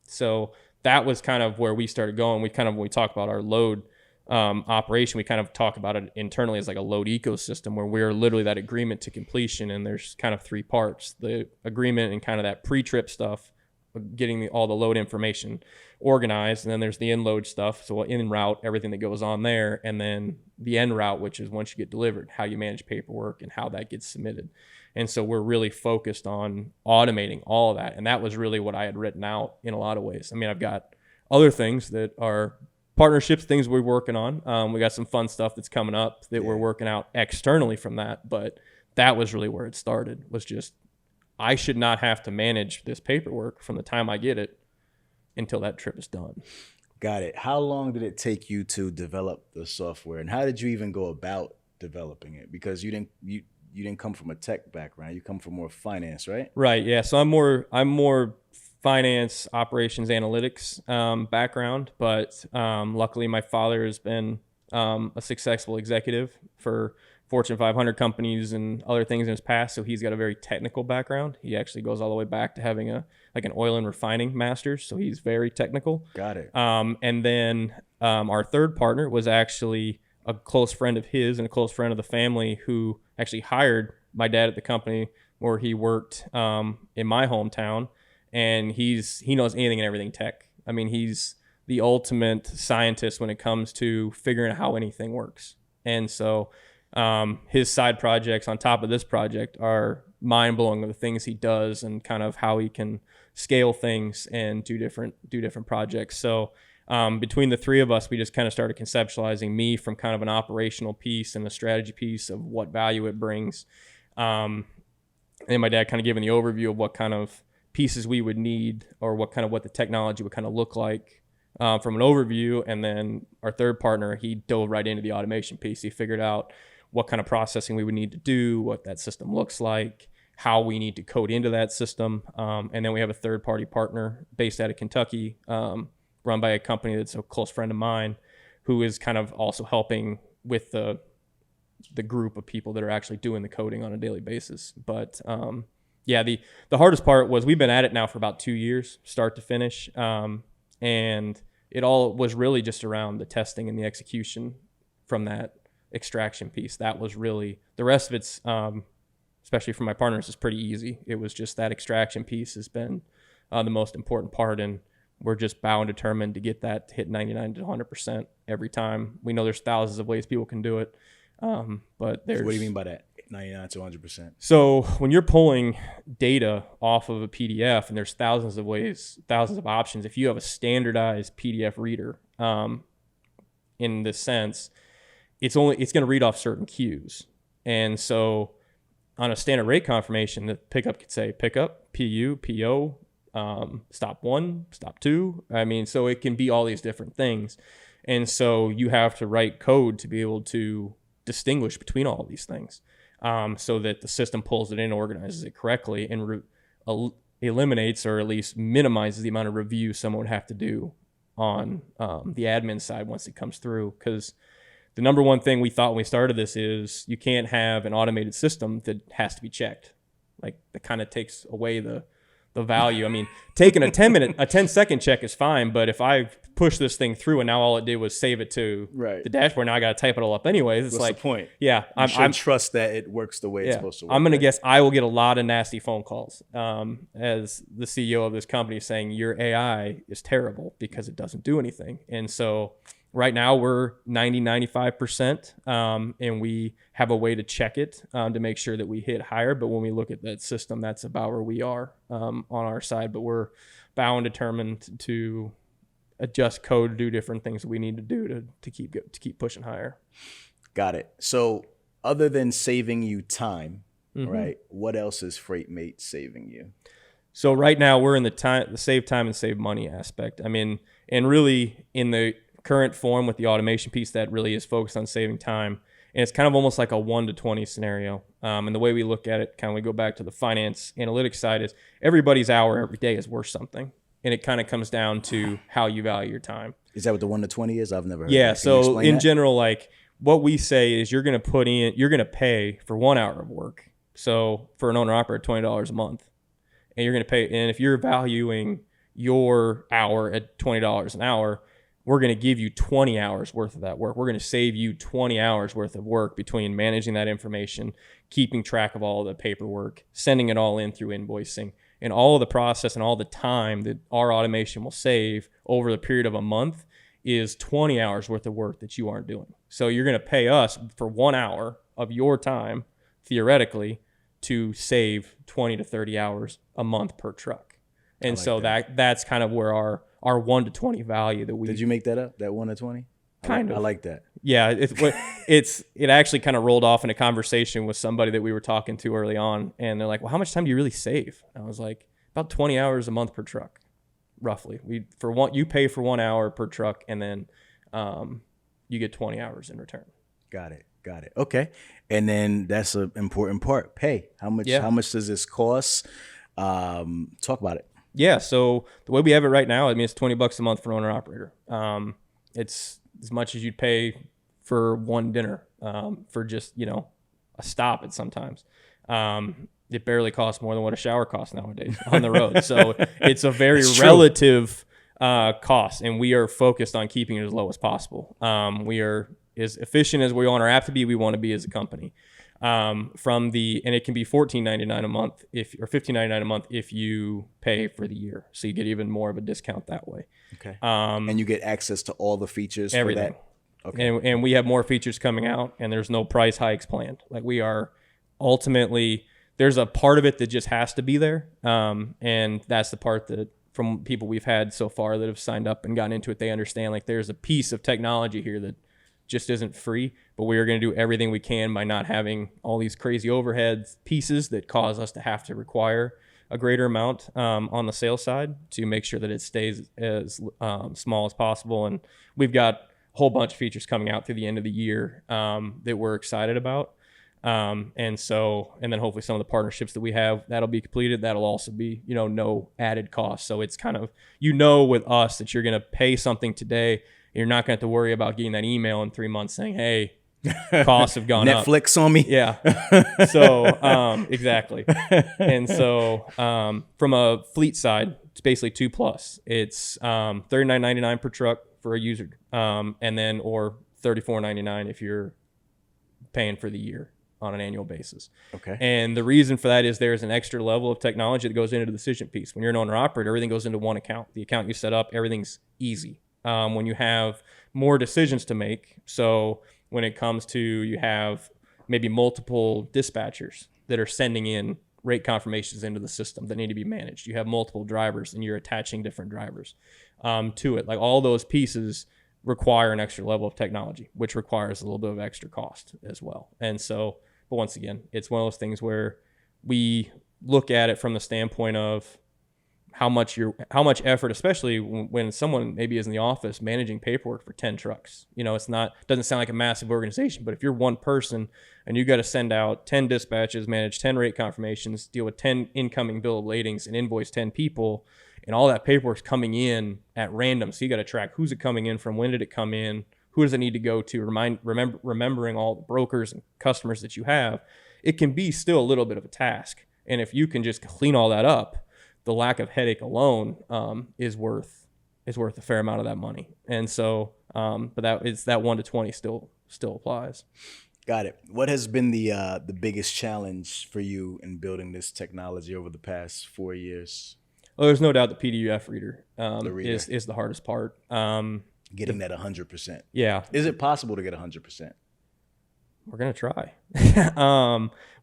So that was kind of where we started going. When we talk about our load operation. We kind of talk about it internally as like a load ecosystem, where we're literally that agreement to completion. And there's kind of three parts: the agreement and kind of that pre-trip stuff, getting all the load information organized. And then there's the in load stuff. So in route, everything that goes on there. And then the end route, which is once you get delivered, how you manage paperwork and how that gets submitted. And so we're really focused on automating all of that. And that was really what I had written out in a lot of ways. I mean, I've got other things that are partnerships, things we're working on. We got some fun stuff that's coming up that we're working out externally from that. But that was really where it started, was just, I should not have to manage this paperwork from the time I get it until that trip is done. Got it. How long did it take you to develop the software, and how did you even go about developing it? Because you didn't come from a tech background. You come from more finance, right? Right. Yeah. So I'm more finance, operations, analytics background, but luckily my father has been a successful executive for Fortune 500 companies and other things in his past. So he's got a very technical background. He actually goes all the way back to having an oil and refining master's. So he's very technical. Got it. And then our third partner was actually a close friend of his and a close friend of the family, who actually hired my dad at the company where he worked in my hometown. And he knows anything and everything tech. I mean, he's the ultimate scientist when it comes to figuring out how anything works. And so his side projects on top of this project are mind-blowing, of the things he does and kind of how he can scale things and do different projects. So between the three of us, we just kind of started conceptualizing, me from kind of an operational piece and a strategy piece of what value it brings. And my dad kind of giving the overview of what kind of pieces we would need, or what the technology would kind of look like from an overview. And then our third partner, he dove right into the automation piece. He figured out what kind of processing we would need to do, what that system looks like, how we need to code into that system. And then we have a third party partner based out of Kentucky, run by a company that's a close friend of mine, who is kind of also helping with the group of people that are actually doing the coding on a daily basis. But yeah, the hardest part was, we've been at it now for about 2 years, start to finish. And it all was really just around the testing and the execution from that extraction piece. That was really, the rest of it's, especially for my partners, is pretty easy. It was just that extraction piece has been the most important part. And we're just bound, determined to get that to hit 99 to 100% every time. We know there's thousands of ways people can do it. But there's, So what do you mean by that? 99 to 100%. So when you're pulling data off of a PDF, and there's thousands of ways, thousands of options, if you have a standardized PDF reader, in this sense, it's going to read off certain cues. And so on a standard rate confirmation, the pickup could say pickup, PU, PO, stop 1, stop 2. I mean, so it can be all these different things. And so you have to write code to be able to distinguish between all of these things, so that the system pulls it in, organizes it correctly, and eliminates, or at least minimizes, the amount of review someone would have to do on the admin side once it comes through. Because the number one thing we thought when we started this is, you can't have an automated system that has to be checked. Like, that kind of takes away the value. I mean, taking a 10-second check is fine, but if I push this thing through and now all it did was save it to the dashboard, now I got to type it all up anyways. It's What's the point? Yeah, I'm trust that it works the way it's supposed to work. I'm going to guess I will get a lot of nasty phone calls as the CEO of this company saying, your AI is terrible because it doesn't do anything. And so right now we're 95%, and we have a way to check it to make sure that we hit higher. But when we look at that system, that's about where we are on our side. But we're bound, determined to adjust code to do different things that we need to do to keep pushing higher. Got it. So other than saving you time, right, what else is FreightMate saving you? So right now we're in the save time and save money aspect. I mean, and really in the current form with the automation piece, that really is focused on saving time. And it's kind of almost like a 1 to 20 scenario. And the way we look at it, kind of we go back to the finance analytics side, is everybody's hour every day is worth something. And it kind of comes down to how you value your time. Is that what the 1 to 20 is? I've never heard Yeah. of that. Can you So explain in that? general, like what we say is you're going to pay for 1 hour of work. So for an owner operator, $20 a month. And you're going to pay. And if you're valuing your hour at $20 an hour, we're going to give you 20 hours worth of that work. We're going to save you 20 hours worth of work between managing that information, keeping track of all the paperwork, sending it all in through invoicing, and all of the process and all the time that our automation will save over the period of a month is 20 hours worth of work that you aren't doing. So you're going to pay us for 1 hour of your time, theoretically, to save 20 to 30 hours a month per truck. And so that's kind of where our 1 to 20 value that we... Did you make that up, that 1 to 20? Kind of. I like that. Yeah, it actually kind of rolled off in a conversation with somebody that we were talking to early on, and they're like, well, how much time do you really save? And I was like, about 20 hours a month per truck, roughly. You pay for 1 hour per truck, and then you get 20 hours in return. Got it. Okay. And then that's an important part, pay. How much does this cost? Talk about it. Yeah, so the way we have it right now, I mean, it's $20 a month for owner operator. It's as much as you'd pay for one dinner for just, a stop at sometimes. It barely costs more than what a shower costs nowadays on the road. So it's a very relative cost, and we are focused on keeping it as low as possible. We are as efficient as we want our app to be, we want to be as a company. And it can be $14.99 a month or $15.99 a month if you pay for the year. So you get even more of a discount that way. Okay. And you get access to all the features everything. For that. Okay. And we have more features coming out, and there's no price hikes planned. Like, we are ultimately, there's a part of it that just has to be there. And that's the part that from people we've had so far that have signed up and gotten into it, they understand like there's a piece of technology here that just isn't free, but we are going to do everything we can by not having all these crazy overhead pieces that cause us to have to require a greater amount on the sales side to make sure that it stays as small as possible. And we've got a whole bunch of features coming out through the end of the year that we're excited about. And then hopefully some of the partnerships that we have, that'll be completed. That'll also be, no added cost. So it's kind of, with us that you're going to pay something today. You're not going to have to worry about getting that email in 3 months saying, hey, costs have gone up. Netflix on me. Yeah. So, exactly. And so, from a fleet side, it's basically 2+. It's $39.99 per truck for a user, and then or $34.99 if you're paying for the year on an annual basis. Okay. And the reason for that is there's an extra level of technology that goes into the decision piece. When you're an owner operator, everything goes into one account. The account you set up, everything's easy. When you have more decisions to make, so when it comes to you have maybe multiple dispatchers that are sending in rate confirmations into the system that need to be managed. You have multiple drivers and you're attaching different drivers to it. Like, all those pieces require an extra level of technology, which requires a little bit of extra cost as well. And so, but once again, it's one of those things where we look at it from the standpoint of how much effort, especially when someone maybe is in the office managing paperwork for 10 trucks. Doesn't sound like a massive organization, but if you're one person and you got to send out 10 dispatches, manage 10 rate confirmations, deal with 10 incoming bill of ladings, and invoice 10 people, and all that paperwork's coming in at random. So you got to track who's it coming in from, when did it come in, who does it need to go to, remembering all the brokers and customers that you have. It can be still a little bit of a task. And if you can just clean all that up, the lack of headache alone is worth a fair amount of that money. And so, but that 1 to 20 still applies. Got it. What has been the biggest challenge for you in building this technology over the past 4 years? Well, there's no doubt the PDF reader, is the hardest part. Getting that 100%. Yeah. Is it possible to get 100%? We're gonna try,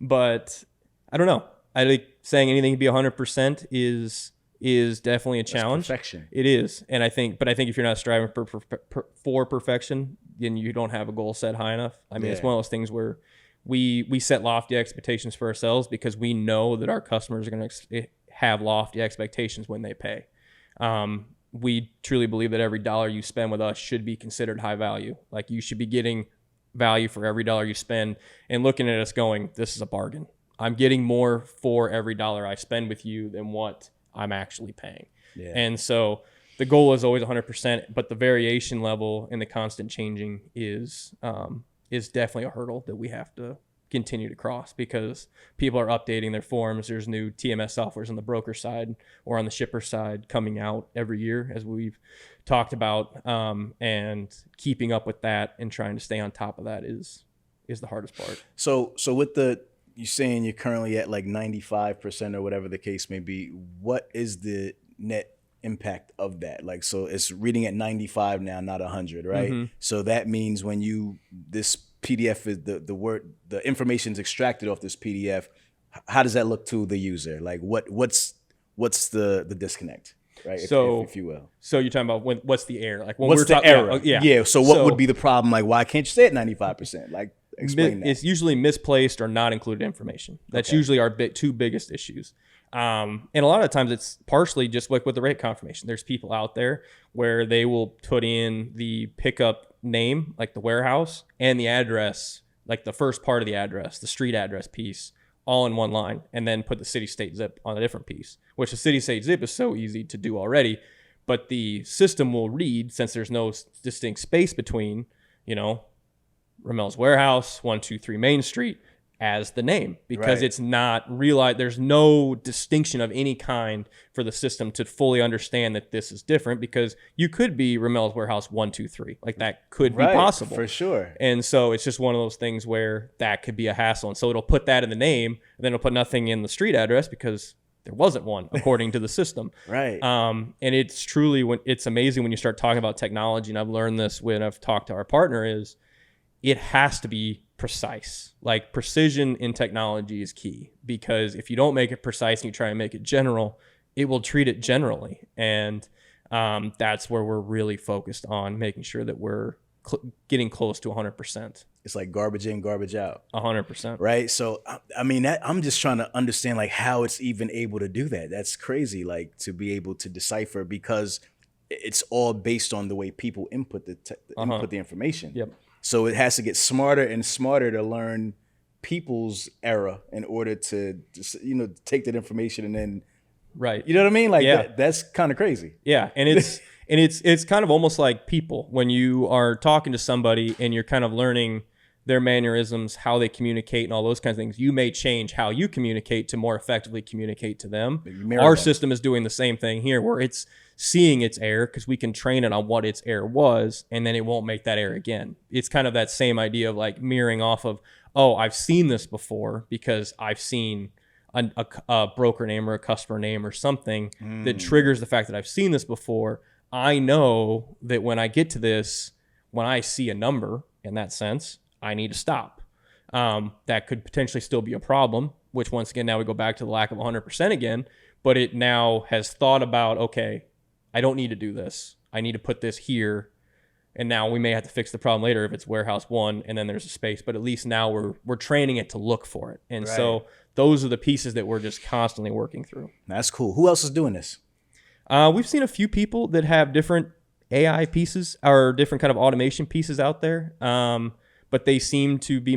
but I don't know. I think saying anything to be 100% is definitely a challenge. That's perfection. It is, and I think if you're not striving for perfection, then you don't have a goal set high enough. I mean, It's one of those things where we set lofty expectations for ourselves because we know that our customers are going to have lofty expectations when they pay. We truly believe that every dollar you spend with us should be considered high value. Like, you should be getting value for every dollar you spend and looking at us going, this is a bargain. I'm getting more for every dollar I spend with you than what I'm actually paying. Yeah. And so the goal is always 100%, but the variation level and the constant changing is definitely a hurdle that we have to continue to cross because people are updating their forms. There's new TMS softwares on the broker side or on the shipper side coming out every year, as we've talked about, and keeping up with that and trying to stay on top of that is the hardest part. So with you saying you're currently at like 95% or whatever the case may be, what is the net impact of that? Like, so it's reading at 95 now, not 100, right? Mm-hmm. So that means when this PDF is the information's extracted off this PDF, how does that look to the user? Like what's the disconnect, right? So if you will. So you're talking about what's the error? Like when what's we're the error? Yeah. So what would be the problem? Like, why can't you say it 95%? Like, explain that. It's usually misplaced or not included information. That's usually our two biggest issues. And a lot of times it's partially just like with the rate confirmation. There's people out there where they will put in the pickup name, like the warehouse, and the address, like the first part of the address, the street address piece, all in one line, and then put the city state zip on a different piece, which the city state zip is so easy to do already. But the system will read, since there's no distinct space between, Rahmel's warehouse, 123 Main Street, as the name, because it's not realized. There's no distinction of any kind for the system to fully understand that this is different, because you could be Rahmel's warehouse 123, like that could be possible for sure. And so it's just one of those things where that could be a hassle. And so it'll put that in the name, and then it'll put nothing in the street address because there wasn't one according to the system. Right. And it's truly it's amazing when you start talking about technology. And I've learned this when I've talked to our partner is it has to be precise. Like precision in technology is key, because if you don't make it precise and you try and make it general, it will treat it generally. And that's where we're really focused on making sure that we're getting close to 100%. It's like garbage in, garbage out. 100%. Right. So, I mean, I'm just trying to understand like how it's even able to do that. That's crazy. Like to be able to decipher, because it's all based on the way people input the information. Yep. So it has to get smarter and smarter to learn people's error in order to take that information and then, right. You know what I mean? Like that's kind of crazy. Yeah. And it's kind of almost like people, when you are talking to somebody and you're kind of learning their mannerisms, how they communicate and all those kinds of things, you may change how you communicate to more effectively communicate to them. Our system is doing the same thing here, where it's seeing its error because we can train it on what its error was, and then it won't make that error again. It's kind of that same idea of like mirroring off of, oh, I've seen this before because I've seen a broker name or a customer name or something that triggers the fact that I've seen this before. I know that when I get to this, when I see a number in that sense, I need to stop. That could potentially still be a problem, which once again, now we go back to the lack of 100% again, but it now has thought about, okay, I don't need to do this. I need to put this here. And now we may have to fix the problem later if it's warehouse 1 and then there's a space, but at least now we're training it to look for it. And so those are the pieces that we're just constantly working through. That's cool. Who else is doing this? We've seen a few people that have different AI pieces or different kind of automation pieces out there. But they seem to be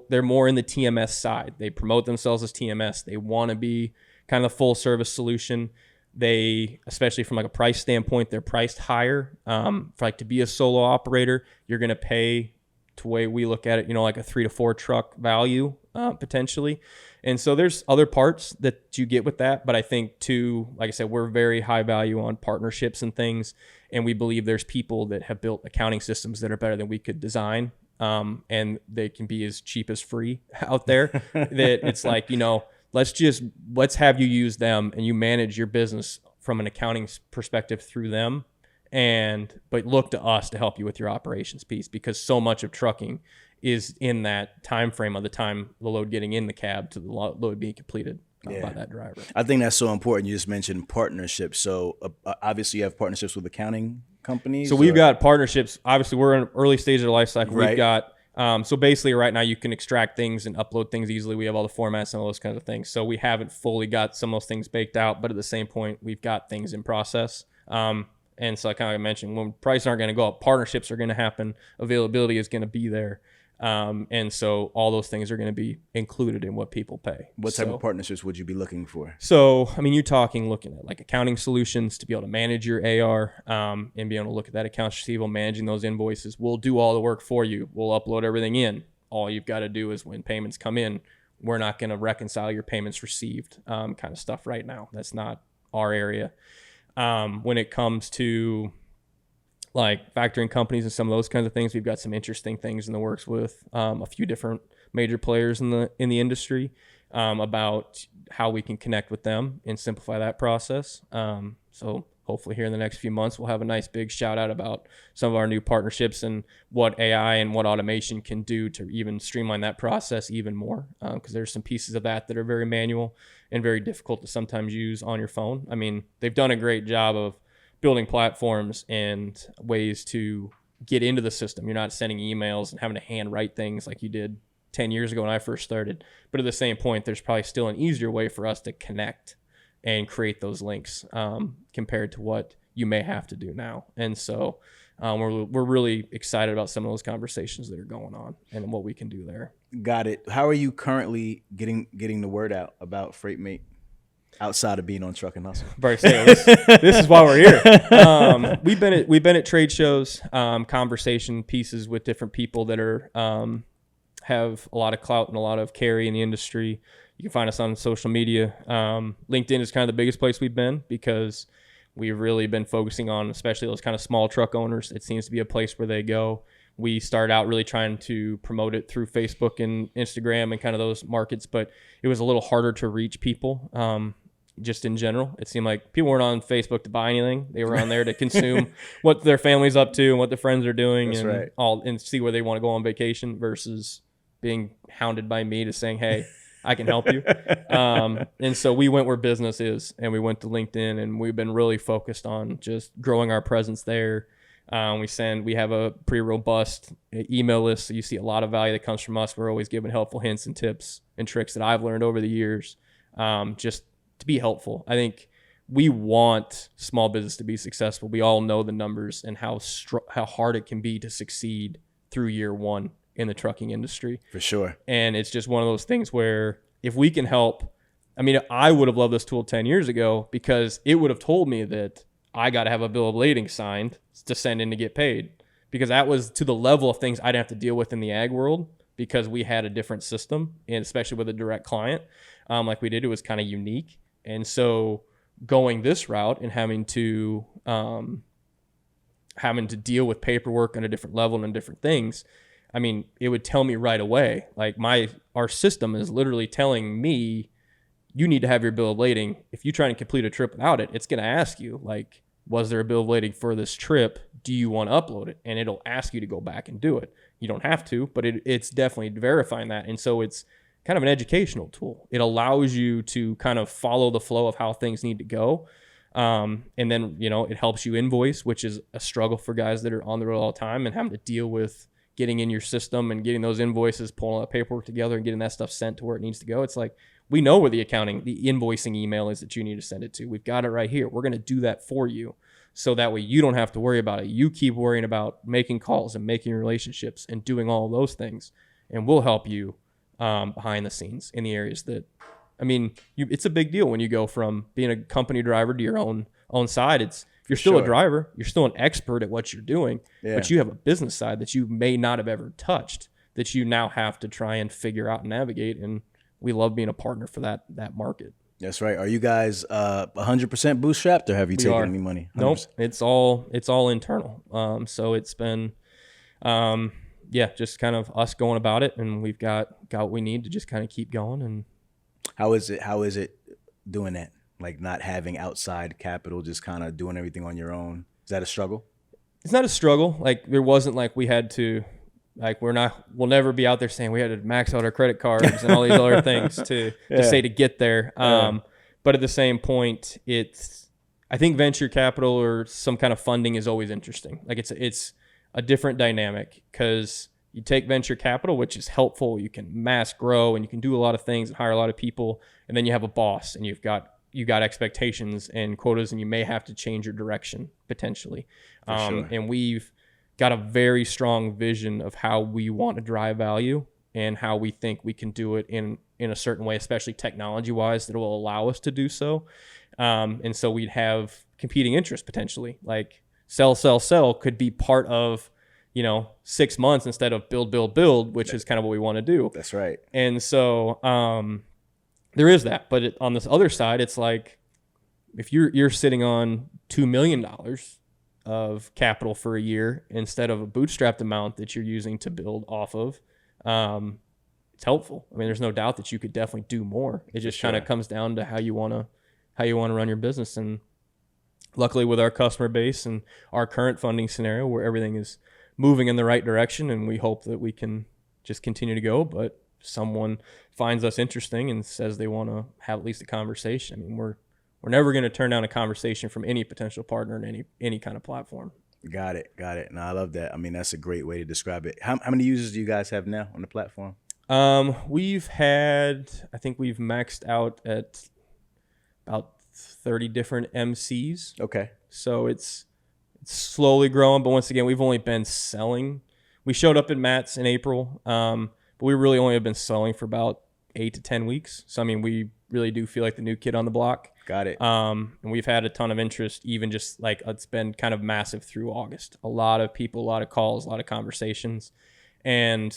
they're more in the TMS side. They promote themselves as TMS. They want to be kind of a full service solution. They, especially from like a price standpoint, they're priced higher. For like to be a solo operator, you're going to pay, to the way we look at it, like a 3 to 4 truck value potentially. And so there's other parts that you get with that. But I think too, like I said, we're very high value on partnerships and things. And we believe there's people that have built accounting systems that are better than we could design. And they can be as cheap as free out there that it's like, let's have you use them and you manage your business from an accounting perspective through them. But look to us to help you with your operations piece, because so much of trucking is in that time frame of the time the load getting in the cab to the load being completed by that driver. I think that's so important. You just mentioned partnerships. So obviously you have partnerships with accounting companies. So we've got partnerships. Obviously we're in an early stage of the life cycle. Right. We've got, so basically right now you can extract things and upload things easily. We have all the formats and all those kinds of things. So we haven't fully got some of those things baked out, but at the same point, we've got things in process. And so I kind of mentioned, when prices aren't going to go up, partnerships are going to happen. Availability is going to be there. And so all those things are going to be included in what people pay. What type of partnerships would you be looking for? So, I mean, looking at like accounting solutions to be able to manage your AR, and be able to look at that accounts receivable, managing those invoices. We'll do all the work for you. We'll upload everything in. all you've got to do is when payments come in, we're not going to reconcile your payments received kind of stuff right now. That's not our area. When it comes to like factoring companies and some of those kinds of things, we've got some interesting things in the works with a few different major players in the industry about how we can connect with them and simplify that process. So hopefully here in the next few months, we'll have a nice big shout out about some of our new partnerships and what AI and what automation can do to even streamline that process even more. Because there's some pieces of that are very manual and very difficult to sometimes use on your phone. I mean, they've done a great job of building platforms and ways to get into the system. You're not sending emails and having to hand write things like you did 10 years ago when I first started. But at the same point, there's probably still an easier way for us to connect and create those links compared to what you may have to do now. And so we're really excited about some of those conversations that are going on and what we can do there. Got it. How are you currently getting the word out about FreightMate outside of being on Truck and Hustle? This is why we're here. We've been at trade shows, conversation pieces with different people that are have a lot of clout and a lot of carry in the industry. You can find us on social media. LinkedIn is kind of the biggest place we've been because we've really been focusing on especially those kind of small truck owners. It seems to be a place where they go. We started out really trying to promote it through Facebook and Instagram and kind of those markets, but it was a little harder to reach people just in general. It seemed like people weren't on Facebook to buy anything. They were on there to consume what their family's up to and what their friends are doing. That's and right. And see where they want to go on vacation versus being hounded by me to saying, hey, I can help you. And so we went where business is, and we went to LinkedIn, and we've been really focused on just growing our presence there. We have a pretty robust email list, so you see a lot of value that comes from us. We're always giving helpful hints and tips and tricks that I've learned over the years, just to be helpful. I think we want small business to be successful. We all know the numbers and how hard it can be to succeed through year one in the trucking industry. For sure. And it's just one of those things where if we can help, I mean, I would have loved this tool 10 years ago because it would have told me that I got to have a bill of lading signed to send in to get paid, because that was to the level of things I didn't have to deal with in the ag world because we had a different system, and especially with a direct client like we did, it was kind of unique. And so going this route and having to deal with paperwork on a different level and different things, I mean, it would tell me right away, like our system is literally telling me, you need to have your bill of lading. If you try and complete a trip without it, it's going to ask you, like, was there a bill of lading for this trip? Do you want to upload it? And it'll ask you to go back and do it. You don't have to, but it's definitely verifying that. And so it's kind of an educational tool. It allows you to kind of follow the flow of how things need to go. And then, it helps you invoice, which is a struggle for guys that are on the road all the time and having to deal with getting in your system and getting those invoices, pulling that paperwork together and getting that stuff sent to where it needs to go. It's like, we know where the invoicing email is that you need to send it to. We've got it right here. We're going to do that for you. So that way you don't have to worry about it. You keep worrying about making calls and making relationships and doing all of those things. And we'll help you behind the scenes in the areas that, I mean, it's a big deal when you go from being a company driver to your own side. You're still a driver, you're still an expert at what you're doing, but you have a business side that you may not have ever touched that you now have to try and figure out and navigate. And we love being a partner for that market. That's right. Are you guys 100% bootstrapped, or have you taken any money? 100%? Nope. It's all internal. So it's been, just kind of us going about it, and we've got what we need to just kind of keep going. And how is it doing that? Like not having outside capital, just kind of doing everything on your own. Is that a struggle? It's not a struggle. Like there wasn't like we had to, like we'll never be out there saying we had to max out our credit cards and all these other things to say to get there. But at the same point, I think venture capital or some kind of funding is always interesting. Like it's a different dynamic because you take venture capital, which is helpful. You can mass grow and you can do a lot of things and hire a lot of people. And then you have a boss and you got expectations and quotas, and you may have to change your direction potentially. Sure. And we've got a very strong vision of how we want to drive value and how we think we can do it in a certain way, especially technology wise, that will allow us to do so. And so we'd have competing interests potentially, like sell could be part of 6 months instead of build, which is kind of what we want to do. That's right. And so there is that. But on this other side, it's like if you're sitting on $2 million of capital for a year instead of a bootstrapped amount that you're using to build off of, it's helpful. I mean, there's no doubt that you could definitely do more. It just kind of comes down to how you want to run your business. And luckily with our customer base and our current funding scenario where everything is moving in the right direction, and we hope that we can just continue to go, but someone finds us interesting and says they want to have at least a conversation. I mean, we're never going to turn down a conversation from any potential partner in any kind of platform. Got it. No, I love that. I mean, that's a great way to describe it. How many users do you guys have now on the platform? We've maxed out at about 30 different MCs. Okay. So it's slowly growing, but once again, we've only been selling. We showed up at Matt's in April, but we really only have been selling for about 8 to 10 weeks. So, I mean, we really do feel like the new kid on the block. Got it. And we've had a ton of interest, even just like it's been kind of massive through August. A lot of people, a lot of calls, a lot of conversations. And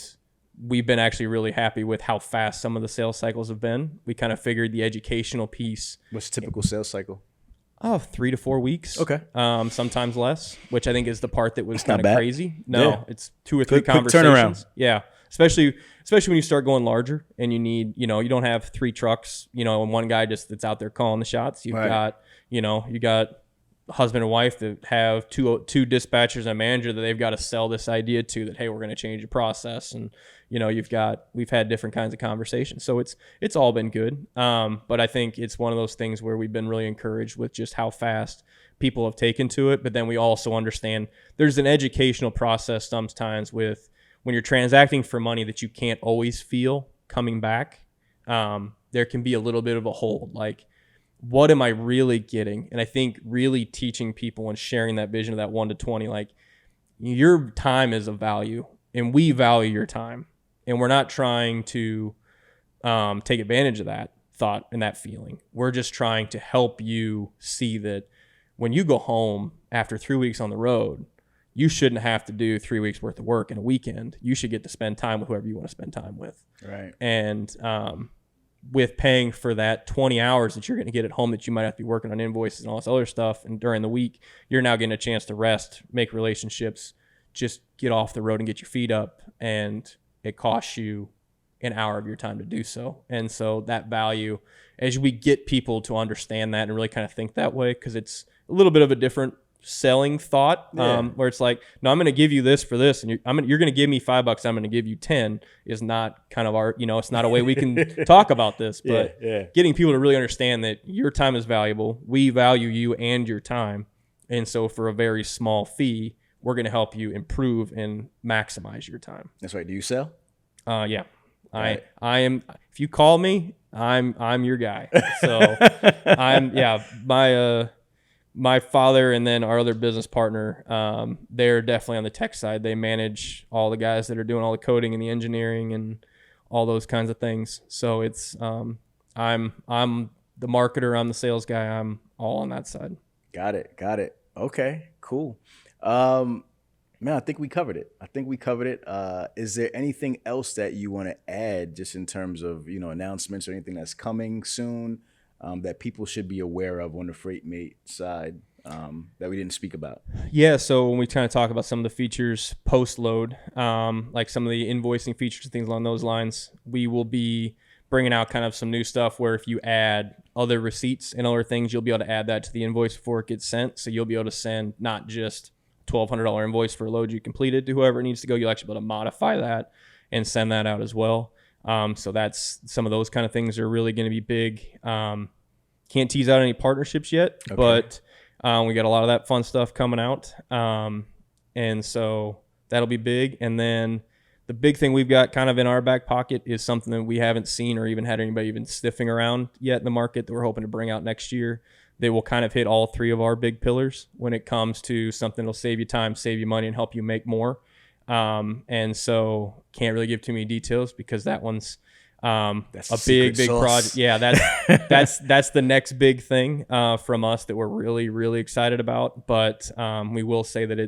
we've been actually really happy with how fast some of the sales cycles have been. We kind of figured the educational piece. What's the typical sales cycle? 3 to 4 weeks. Okay. Sometimes less, which I think is the part that was That's not kind of bad. crazy. No, Yeah. it's 2 or 3 Quick conversations. turnaround. Yeah. Especially when you start going larger and you need, you don't have 3 trucks, and one guy just that's out there calling the shots. You've got, you got husband and wife that have two dispatchers and a manager that they've got to sell this idea to that, hey, we're going to change the process. And, we've had different kinds of conversations. So it's all been good. But I think it's one of those things where we've been really encouraged with just how fast people have taken to it. But then we also understand there's an educational process sometimes with when you're transacting for money that you can't always feel coming back. There can be a little bit of a hold, like, what am I really getting? And I think really teaching people and sharing that vision of that 1 to 20, like, your time is of value and we value your time. And we're not trying to take advantage of that thought and that feeling. We're just trying to help you see that when you go home after 3 weeks on the road, you shouldn't have to do 3 weeks worth of work in a weekend. You should get to spend time with whoever you want to spend time with. Right. And with paying for that 20 hours that you're going to get at home that you might have to be working on invoices and all this other stuff, and during the week, you're now getting a chance to rest, make relationships, just get off the road and get your feet up, and it costs you an hour of your time to do so. And so that value, as we get people to understand that and really kind of think that way, because it's a little bit of a different selling thought, where it's like, no, I'm going to give you this for this, and you're going to give me $5, I'm going to give you 10, is not kind of our, it's not a way we can talk about this, but getting people to really understand that your time is valuable. We value you and your time. And so for a very small fee, we're going to help you improve and maximize your time. That's right. Do you sell? Yeah. Right. I am, if you call me, I'm your guy. So my father and then our other business partner, they're definitely on the tech side. They manage all the guys that are doing all the coding and the engineering and all those kinds of things. So it's, I'm the marketer, I'm the sales guy. I'm all on that side. Got it. Okay, cool. Man, I think we covered it. Is there anything else that you want to add just in terms of, announcements or anything that's coming soon? That people should be aware of on the FreightMate side that we didn't speak about? Yeah, so when we kind of talk about some of the features post-load, like some of the invoicing features and things along those lines, we will be bringing out kind of some new stuff where if you add other receipts and other things, you'll be able to add that to the invoice before it gets sent. So you'll be able to send not just $1,200 invoice for a load you completed to whoever it needs to go. You'll actually be able to modify that and send that out as well. So that's some of those kind of things are really going to be big. Can't tease out any partnerships yet, but we got a lot of that fun stuff coming out. And so that'll be big. And then the big thing we've got kind of in our back pocket is something that we haven't seen or even had anybody even sniffing around yet in the market that we're hoping to bring out next year. They will kind of hit all 3 of our big pillars when it comes to something that'll save you time, save you money, and help you make more. And so can't really give too many details because that one's that's a big project. Yeah, that's the next big thing from us that we're really, really excited about. But we will say that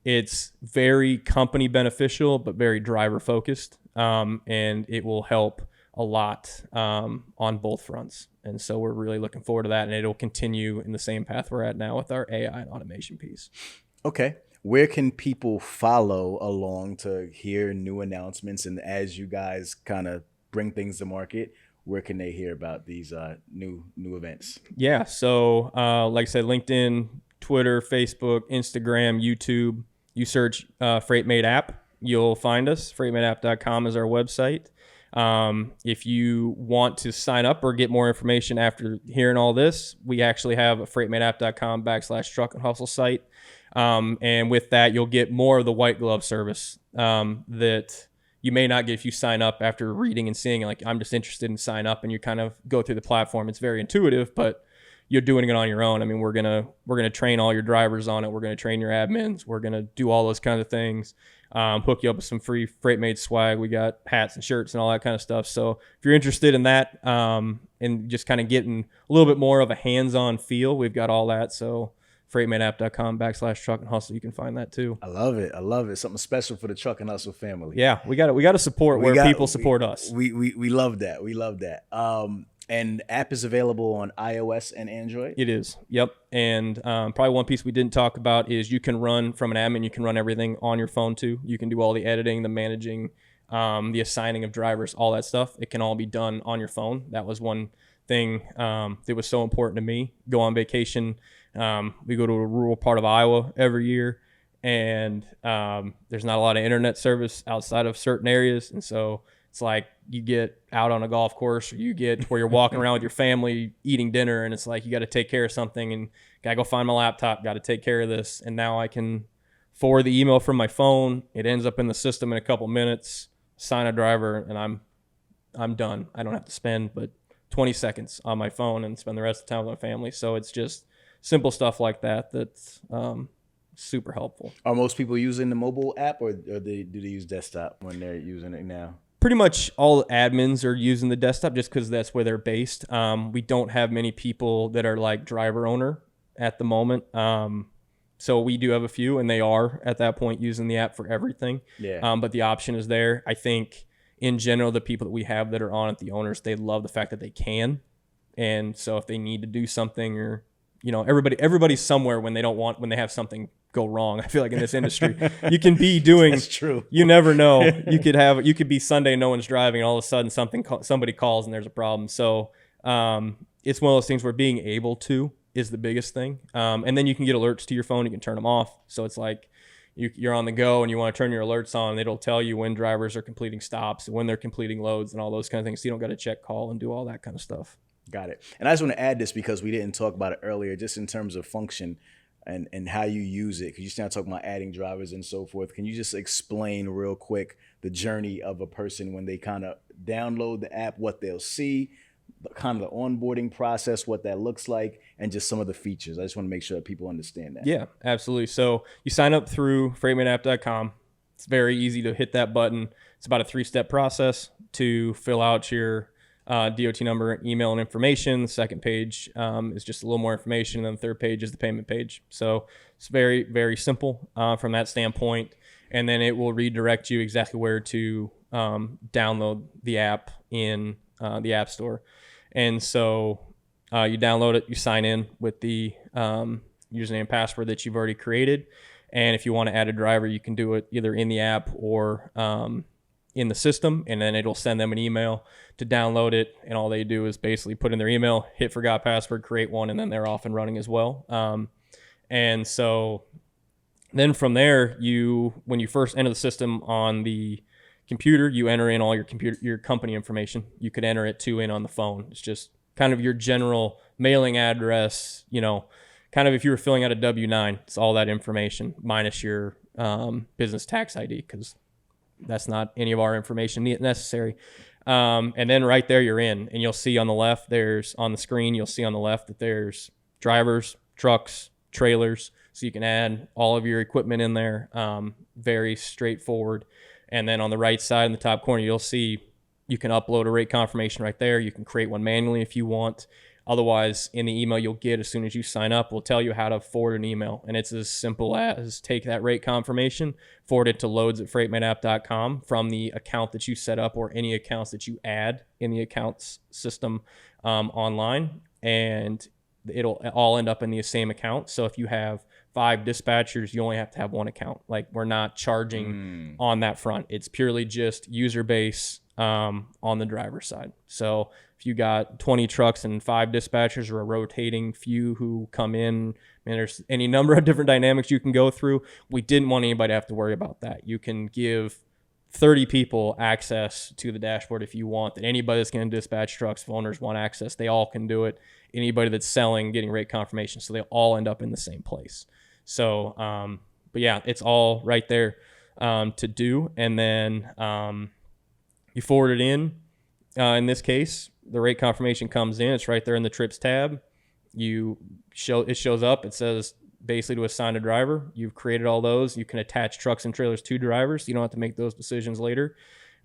It's very company beneficial, but very driver focused. And it will help a lot on both fronts. And so we're really looking forward to that. And it'll continue in the same path we're at now with our AI and automation piece. Okay. Where can people follow along to hear new announcements? And as you guys kind of bring things to market, where can they hear about these new events? Yeah. So like I said, LinkedIn, Twitter, Facebook, Instagram, YouTube. You search FreightMate app, you'll find us. FreightMateApp.com is our website. If you want to sign up or get more information after hearing all this, we actually have a FreightMateApp.com/truck and hustle site. And with that, you'll get more of the white glove service that you may not get if you sign up after reading and seeing, like, I'm just interested in sign up, and you kind of go through the platform. It's very intuitive, but you're doing it on your own. I mean, we're gonna train all your drivers on it. We're gonna train your admins. We're gonna do all those kinds of things. Hook you up with some free FreightMate swag. We got hats and shirts and all that kind of stuff. So if you're interested in that and just kind of getting a little bit more of a hands-on feel, we've got all that. So FreightMateApp.com/truck and hustle. You can find that too. I love it. I love it. Something special for the Truck and Hustle family. Yeah, we got to support where people support us. We love that. We love that. And app is available on iOS and Android? It is. Yep. And probably one piece we didn't talk about is you can run from an admin. You can run everything on your phone too. You can do all the editing, the managing, the assigning of drivers, all that stuff. It can all be done on your phone. That was one thing that was so important to me. Go on vacation. We go to a rural part of Iowa every year, and there's not a lot of internet service outside of certain areas. And so it's like you get out on a golf course, or you get where you're walking around with your family eating dinner, and it's like you got to take care of something, and got to go find my laptop, got to take care of this. And now I can forward the email from my phone. It ends up in the system in a couple minutes, sign a driver, and I'm done. I don't have to spend but 20 seconds on my phone and spend the rest of the time with my family. So it's just simple stuff like that that's super helpful. Are most people using the mobile app, or do they use desktop when they're using it now? Pretty much all admins are using the desktop just because that's where they're based. We don't have many people that are like driver owner at the moment. So we do have a few, and they are at that point using the app for everything. Yeah. But the option is there. I think in general, the people that we have that are on it, the owners, they love the fact that they can. And so if they need to do something, or, you know, everybody's somewhere when they have something go wrong. I feel like in this industry, you can be doing, That's true. You never know. You could be Sunday, no one's driving, and all of a sudden somebody calls and there's a problem. So it's one of those things where being able to is the biggest thing. And then you can get alerts to your phone. You can turn them off. So it's like you're on the go and you want to turn your alerts on, and it'll tell you when drivers are completing stops and when they're completing loads and all those kind of things. So you don't got to check call and do all that kind of stuff. Got it. And I just want to add this because we didn't talk about it earlier, just in terms of function and how you use it. Because you started talking about adding drivers and so forth. Can you just explain real quick the journey of a person when they kind of download the app, what they'll see, kind of the onboarding process, what that looks like, and just some of the features? I just want to make sure that people understand that. Yeah, absolutely. So you sign up through FreightMateApp.com. It's very easy to hit that button. It's about a 3-step process to fill out your DOT number, email, and information. The second page is just a little more information, and then the third page is the payment page. So it's very, very simple from that standpoint. And then it will redirect you exactly where to download the app in the App Store. And so you download it, you sign in with the username and password that you've already created. And if you want to add a driver, you can do it either in the app or in the system, and then it'll send them an email to download it. And all they do is basically put in their email, hit forgot password, create one, and then they're off and running as well. And so then from there, when you first enter the system on the computer, you enter in all your company information. You could enter it too in on the phone. It's just kind of your general mailing address, kind of if you were filling out a W-9, it's all that information minus your business tax ID, because that's not any of our information necessary. And then right there you're in, and you'll see on the left, on the screen, you'll see on the left that there's drivers, trucks, trailers. So you can add all of your equipment in there. Very straightforward. And then on the right side in the top corner, you'll see you can upload a rate confirmation right there. You can create one manually if you want. Otherwise, in the email you'll get as soon as you sign up, we'll tell you how to forward an email. And it's as simple as take that rate confirmation, forward it to loads@freightmateapp.com from the account that you set up or any accounts that you add in the accounts system online. And it'll all end up in the same account. So if you have 5 dispatchers, you only have to have 1 account. Like, we're not charging on that front. It's purely just user base on the driver's side. So if you got 20 trucks and 5 dispatchers or a rotating few who come in, and there's any number of different dynamics you can go through, we didn't want anybody to have to worry about that. You can give 30 people access to the dashboard if you want. That anybody that's going to dispatch trucks, if owners want access, they all can do it. Anybody that's selling, getting rate confirmation, so they all end up in the same place. So, but yeah, it's all right there to do. And then you forward it in. In this case, the rate confirmation comes in. It's right there in the trips tab. It shows up. It says basically to assign a driver. You've created all those. You can attach trucks and trailers to drivers. You don't have to make those decisions later.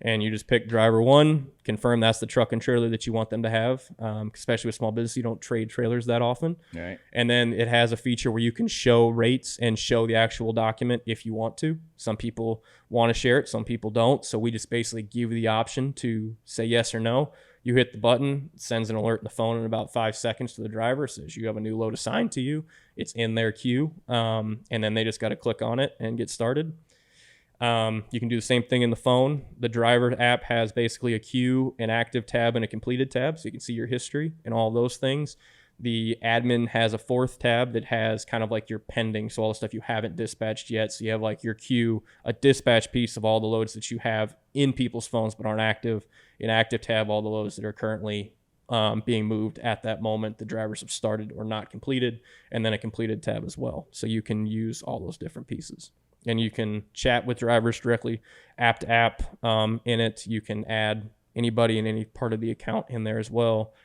And you just pick driver 1, confirm that's the truck and trailer that you want them to have. Especially with small business, you don't trade trailers that often. Right. And then it has a feature where you can show rates and show the actual document if you want to. Some people want to share it, some people don't. So we just basically give you the option to say yes or no. You hit the button, it sends an alert in the phone in about 5 seconds to the driver. It says you have a new load assigned to you. It's in their queue. And then they just got to click on it and get started. You can do the same thing in the phone. The driver app has basically a queue, an active tab, and a completed tab, so you can see your history and all those things. The admin has a 4th tab that has kind of like your pending, so all the stuff you haven't dispatched yet. So you have like your queue, a dispatch piece of all the loads that you have in people's phones but aren't active. An active tab, all the loads that are currently being moved at that moment, the drivers have started or not completed, and then a completed tab as well. So you can use all those different pieces. And you can chat with drivers directly, app to app in it. You can add anybody in any part of the account in there as well.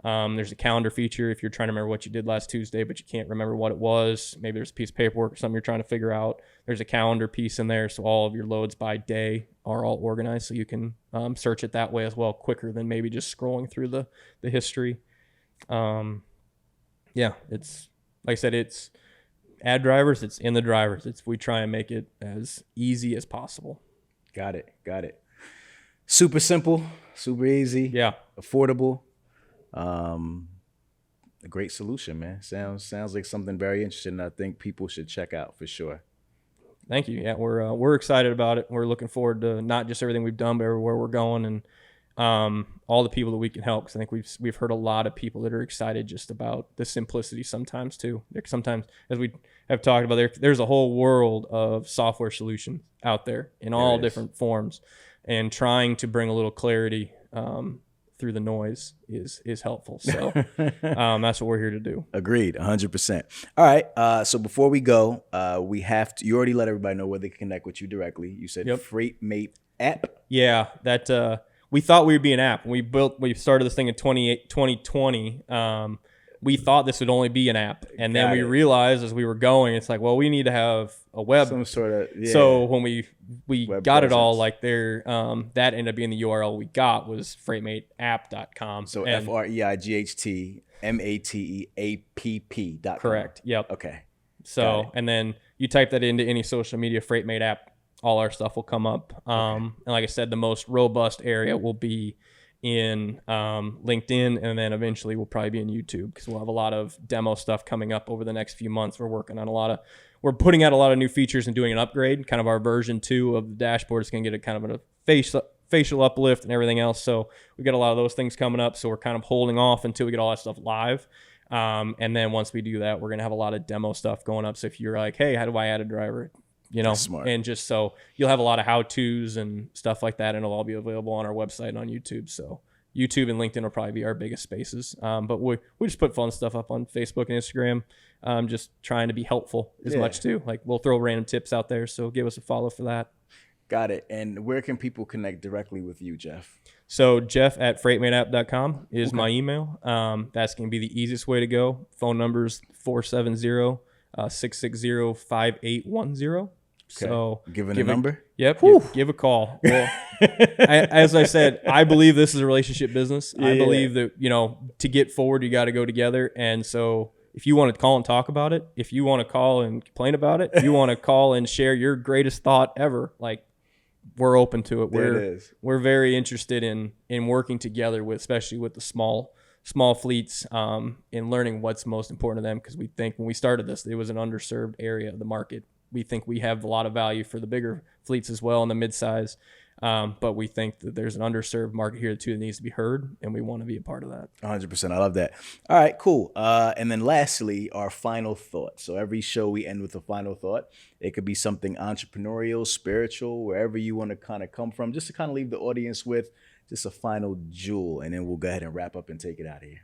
There's a calendar feature if you're trying to remember what you did last Tuesday, but you can't remember what it was. Maybe there's a piece of paperwork or something you're trying to figure out. There's a calendar piece in there, so all of your loads by day are all organized, so you can search it that way as well, quicker than maybe just scrolling through the history. Yeah, it's like I said, it's add drivers, it's in the drivers. We try and make it as easy as possible. Got it. Super simple, super easy. Yeah. Affordable. A great solution, man. Sounds like something very interesting that I think people should check out for sure. Thank you. Yeah, we're excited about it. We're looking forward to not just everything we've done, but everywhere we're going, and all the people that we can help. Because I think we've heard a lot of people that are excited just about the simplicity sometimes too. Sometimes, as we have talked about, there's a whole world of software solutions out there in all different forms, and trying to bring a little clarity through the noise is helpful. So that's what we're here to do. Agreed, 100%. All right. So before we go, we have to. You already let everybody know where they can connect with you directly. You said FreightMate app. Yeah, that. We thought we would be an app. We started this thing in 2020. We thought this would only be an app. And then we realized as we were going, it's like, well, we need to have a web. Some sort of, yeah. So when we got presence. It all like there, that ended up being the URL we got was freightmateapp.com. So FreightMateapp.com. Correct. Yep. Okay. So, and then you type that into any social media, FreightMate app, all our stuff will come up. And like I said, the most robust area will be in LinkedIn, and then eventually we'll probably be in YouTube, because we'll have a lot of demo stuff coming up over the next few months. We're working on we're putting out a lot of new features and doing an upgrade. Kind of our version 2 of the dashboard is going to get a kind of a facial uplift and everything else. So we got a lot of those things coming up. So we're kind of holding off until we get all that stuff live. And then once we do that, we're going to have a lot of demo stuff going up. So if you're like, hey, how do I add a driver? And just so you'll have a lot of how-tos and stuff like that, and it'll all be available on our website and on YouTube. So YouTube and LinkedIn will probably be our biggest spaces. But we just put fun stuff up on Facebook and Instagram, just trying to be helpful as much too. Like, we'll throw random tips out there, so give us a follow for that. Got it. And where can people connect directly with you, Jeff? So jeff@freightmateapp.com is my email. That's going to be the easiest way to go. Phone number is 470-660-5810. So Give a number? Yep. Give a call. Well, as I said, I believe this is a relationship business. I believe that, to get forward, you got to go together. And so if you want to call and talk about it, if you want to call and complain about it, if you want to call and share your greatest thought ever, like, we're open to it. We're very interested in working together with, especially with the small fleets, in learning what's most important to them. Because we think when we started this, it was an underserved area of the market. We think we have a lot of value for the bigger fleets as well and the mid-size. But we think that there's an underserved market here too that needs to be heard, and we want to be a part of that. 100%. I love that. All right, cool. And then lastly, our final thought. So every show we end with a final thought. It could be something entrepreneurial, spiritual, wherever you want to kind of come from, just to kind of leave the audience with just a final jewel, and then we'll go ahead and wrap up and take it out of here.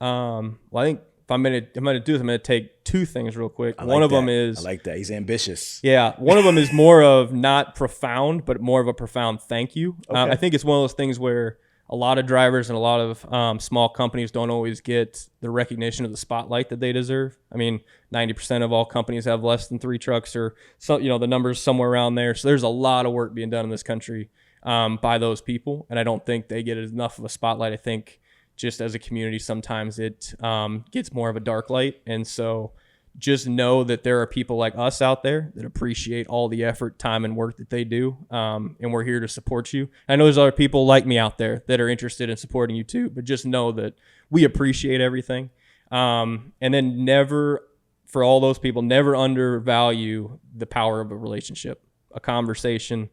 Well, I think if I'm gonna do this, I'm gonna take two things real quick. One of them is, I like that. He's ambitious. Yeah. One of them is more of not profound, but more of a profound thank you. Okay. I think it's one of those things where a lot of drivers and a lot of small companies don't always get the recognition of the spotlight that they deserve. I mean, 90% of all companies have less than 3 trucks, or so, the number's somewhere around there. So there's a lot of work being done in this country by those people, and I don't think they get enough of a spotlight. I think just as a community, sometimes it gets more of a dark light. And so just know that there are people like us out there that appreciate all the effort, time, and work that they do. And we're here to support you. I know there's other people like me out there that are interested in supporting you too, but just know that we appreciate everything. And then never, for all those people, never undervalue the power of a relationship, a conversation.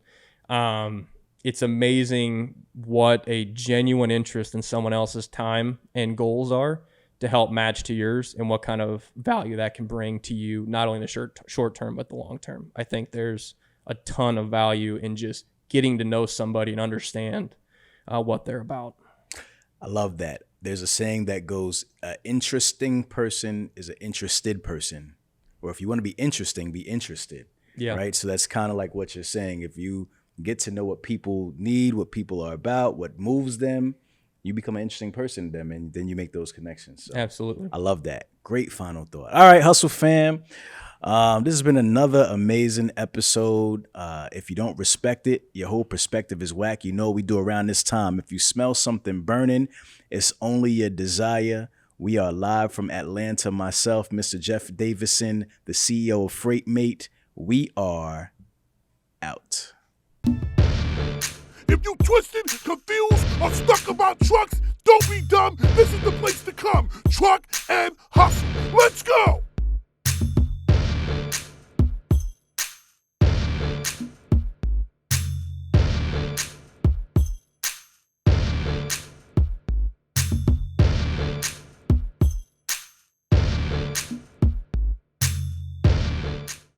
It's amazing what a genuine interest in someone else's time and goals are to help match to yours, and what kind of value that can bring to you, not only in the short term, but the long term. I think there's a ton of value in just getting to know somebody and understand what they're about. I love that. There's a saying that goes, an interesting person is an interested person. Or if you want to be interesting, be interested. Yeah. Right? So that's kind of like what you're saying. If you get to know what people need, what people are about, what moves them, you become an interesting person to them, and then you make those connections. So absolutely. I love that. Great final thought. All right, Hustle fam. This has been another amazing episode. If you don't respect it, your whole perspective is whack. You know what we do around this time. If you smell something burning, it's only your desire. We are live from Atlanta. Myself, Mr. Jeff Davison, the CEO of FreightMate. We are out. If you twisted, confused, or stuck about trucks, don't be dumb. This is the place to come. Truck and hustle. Let's go.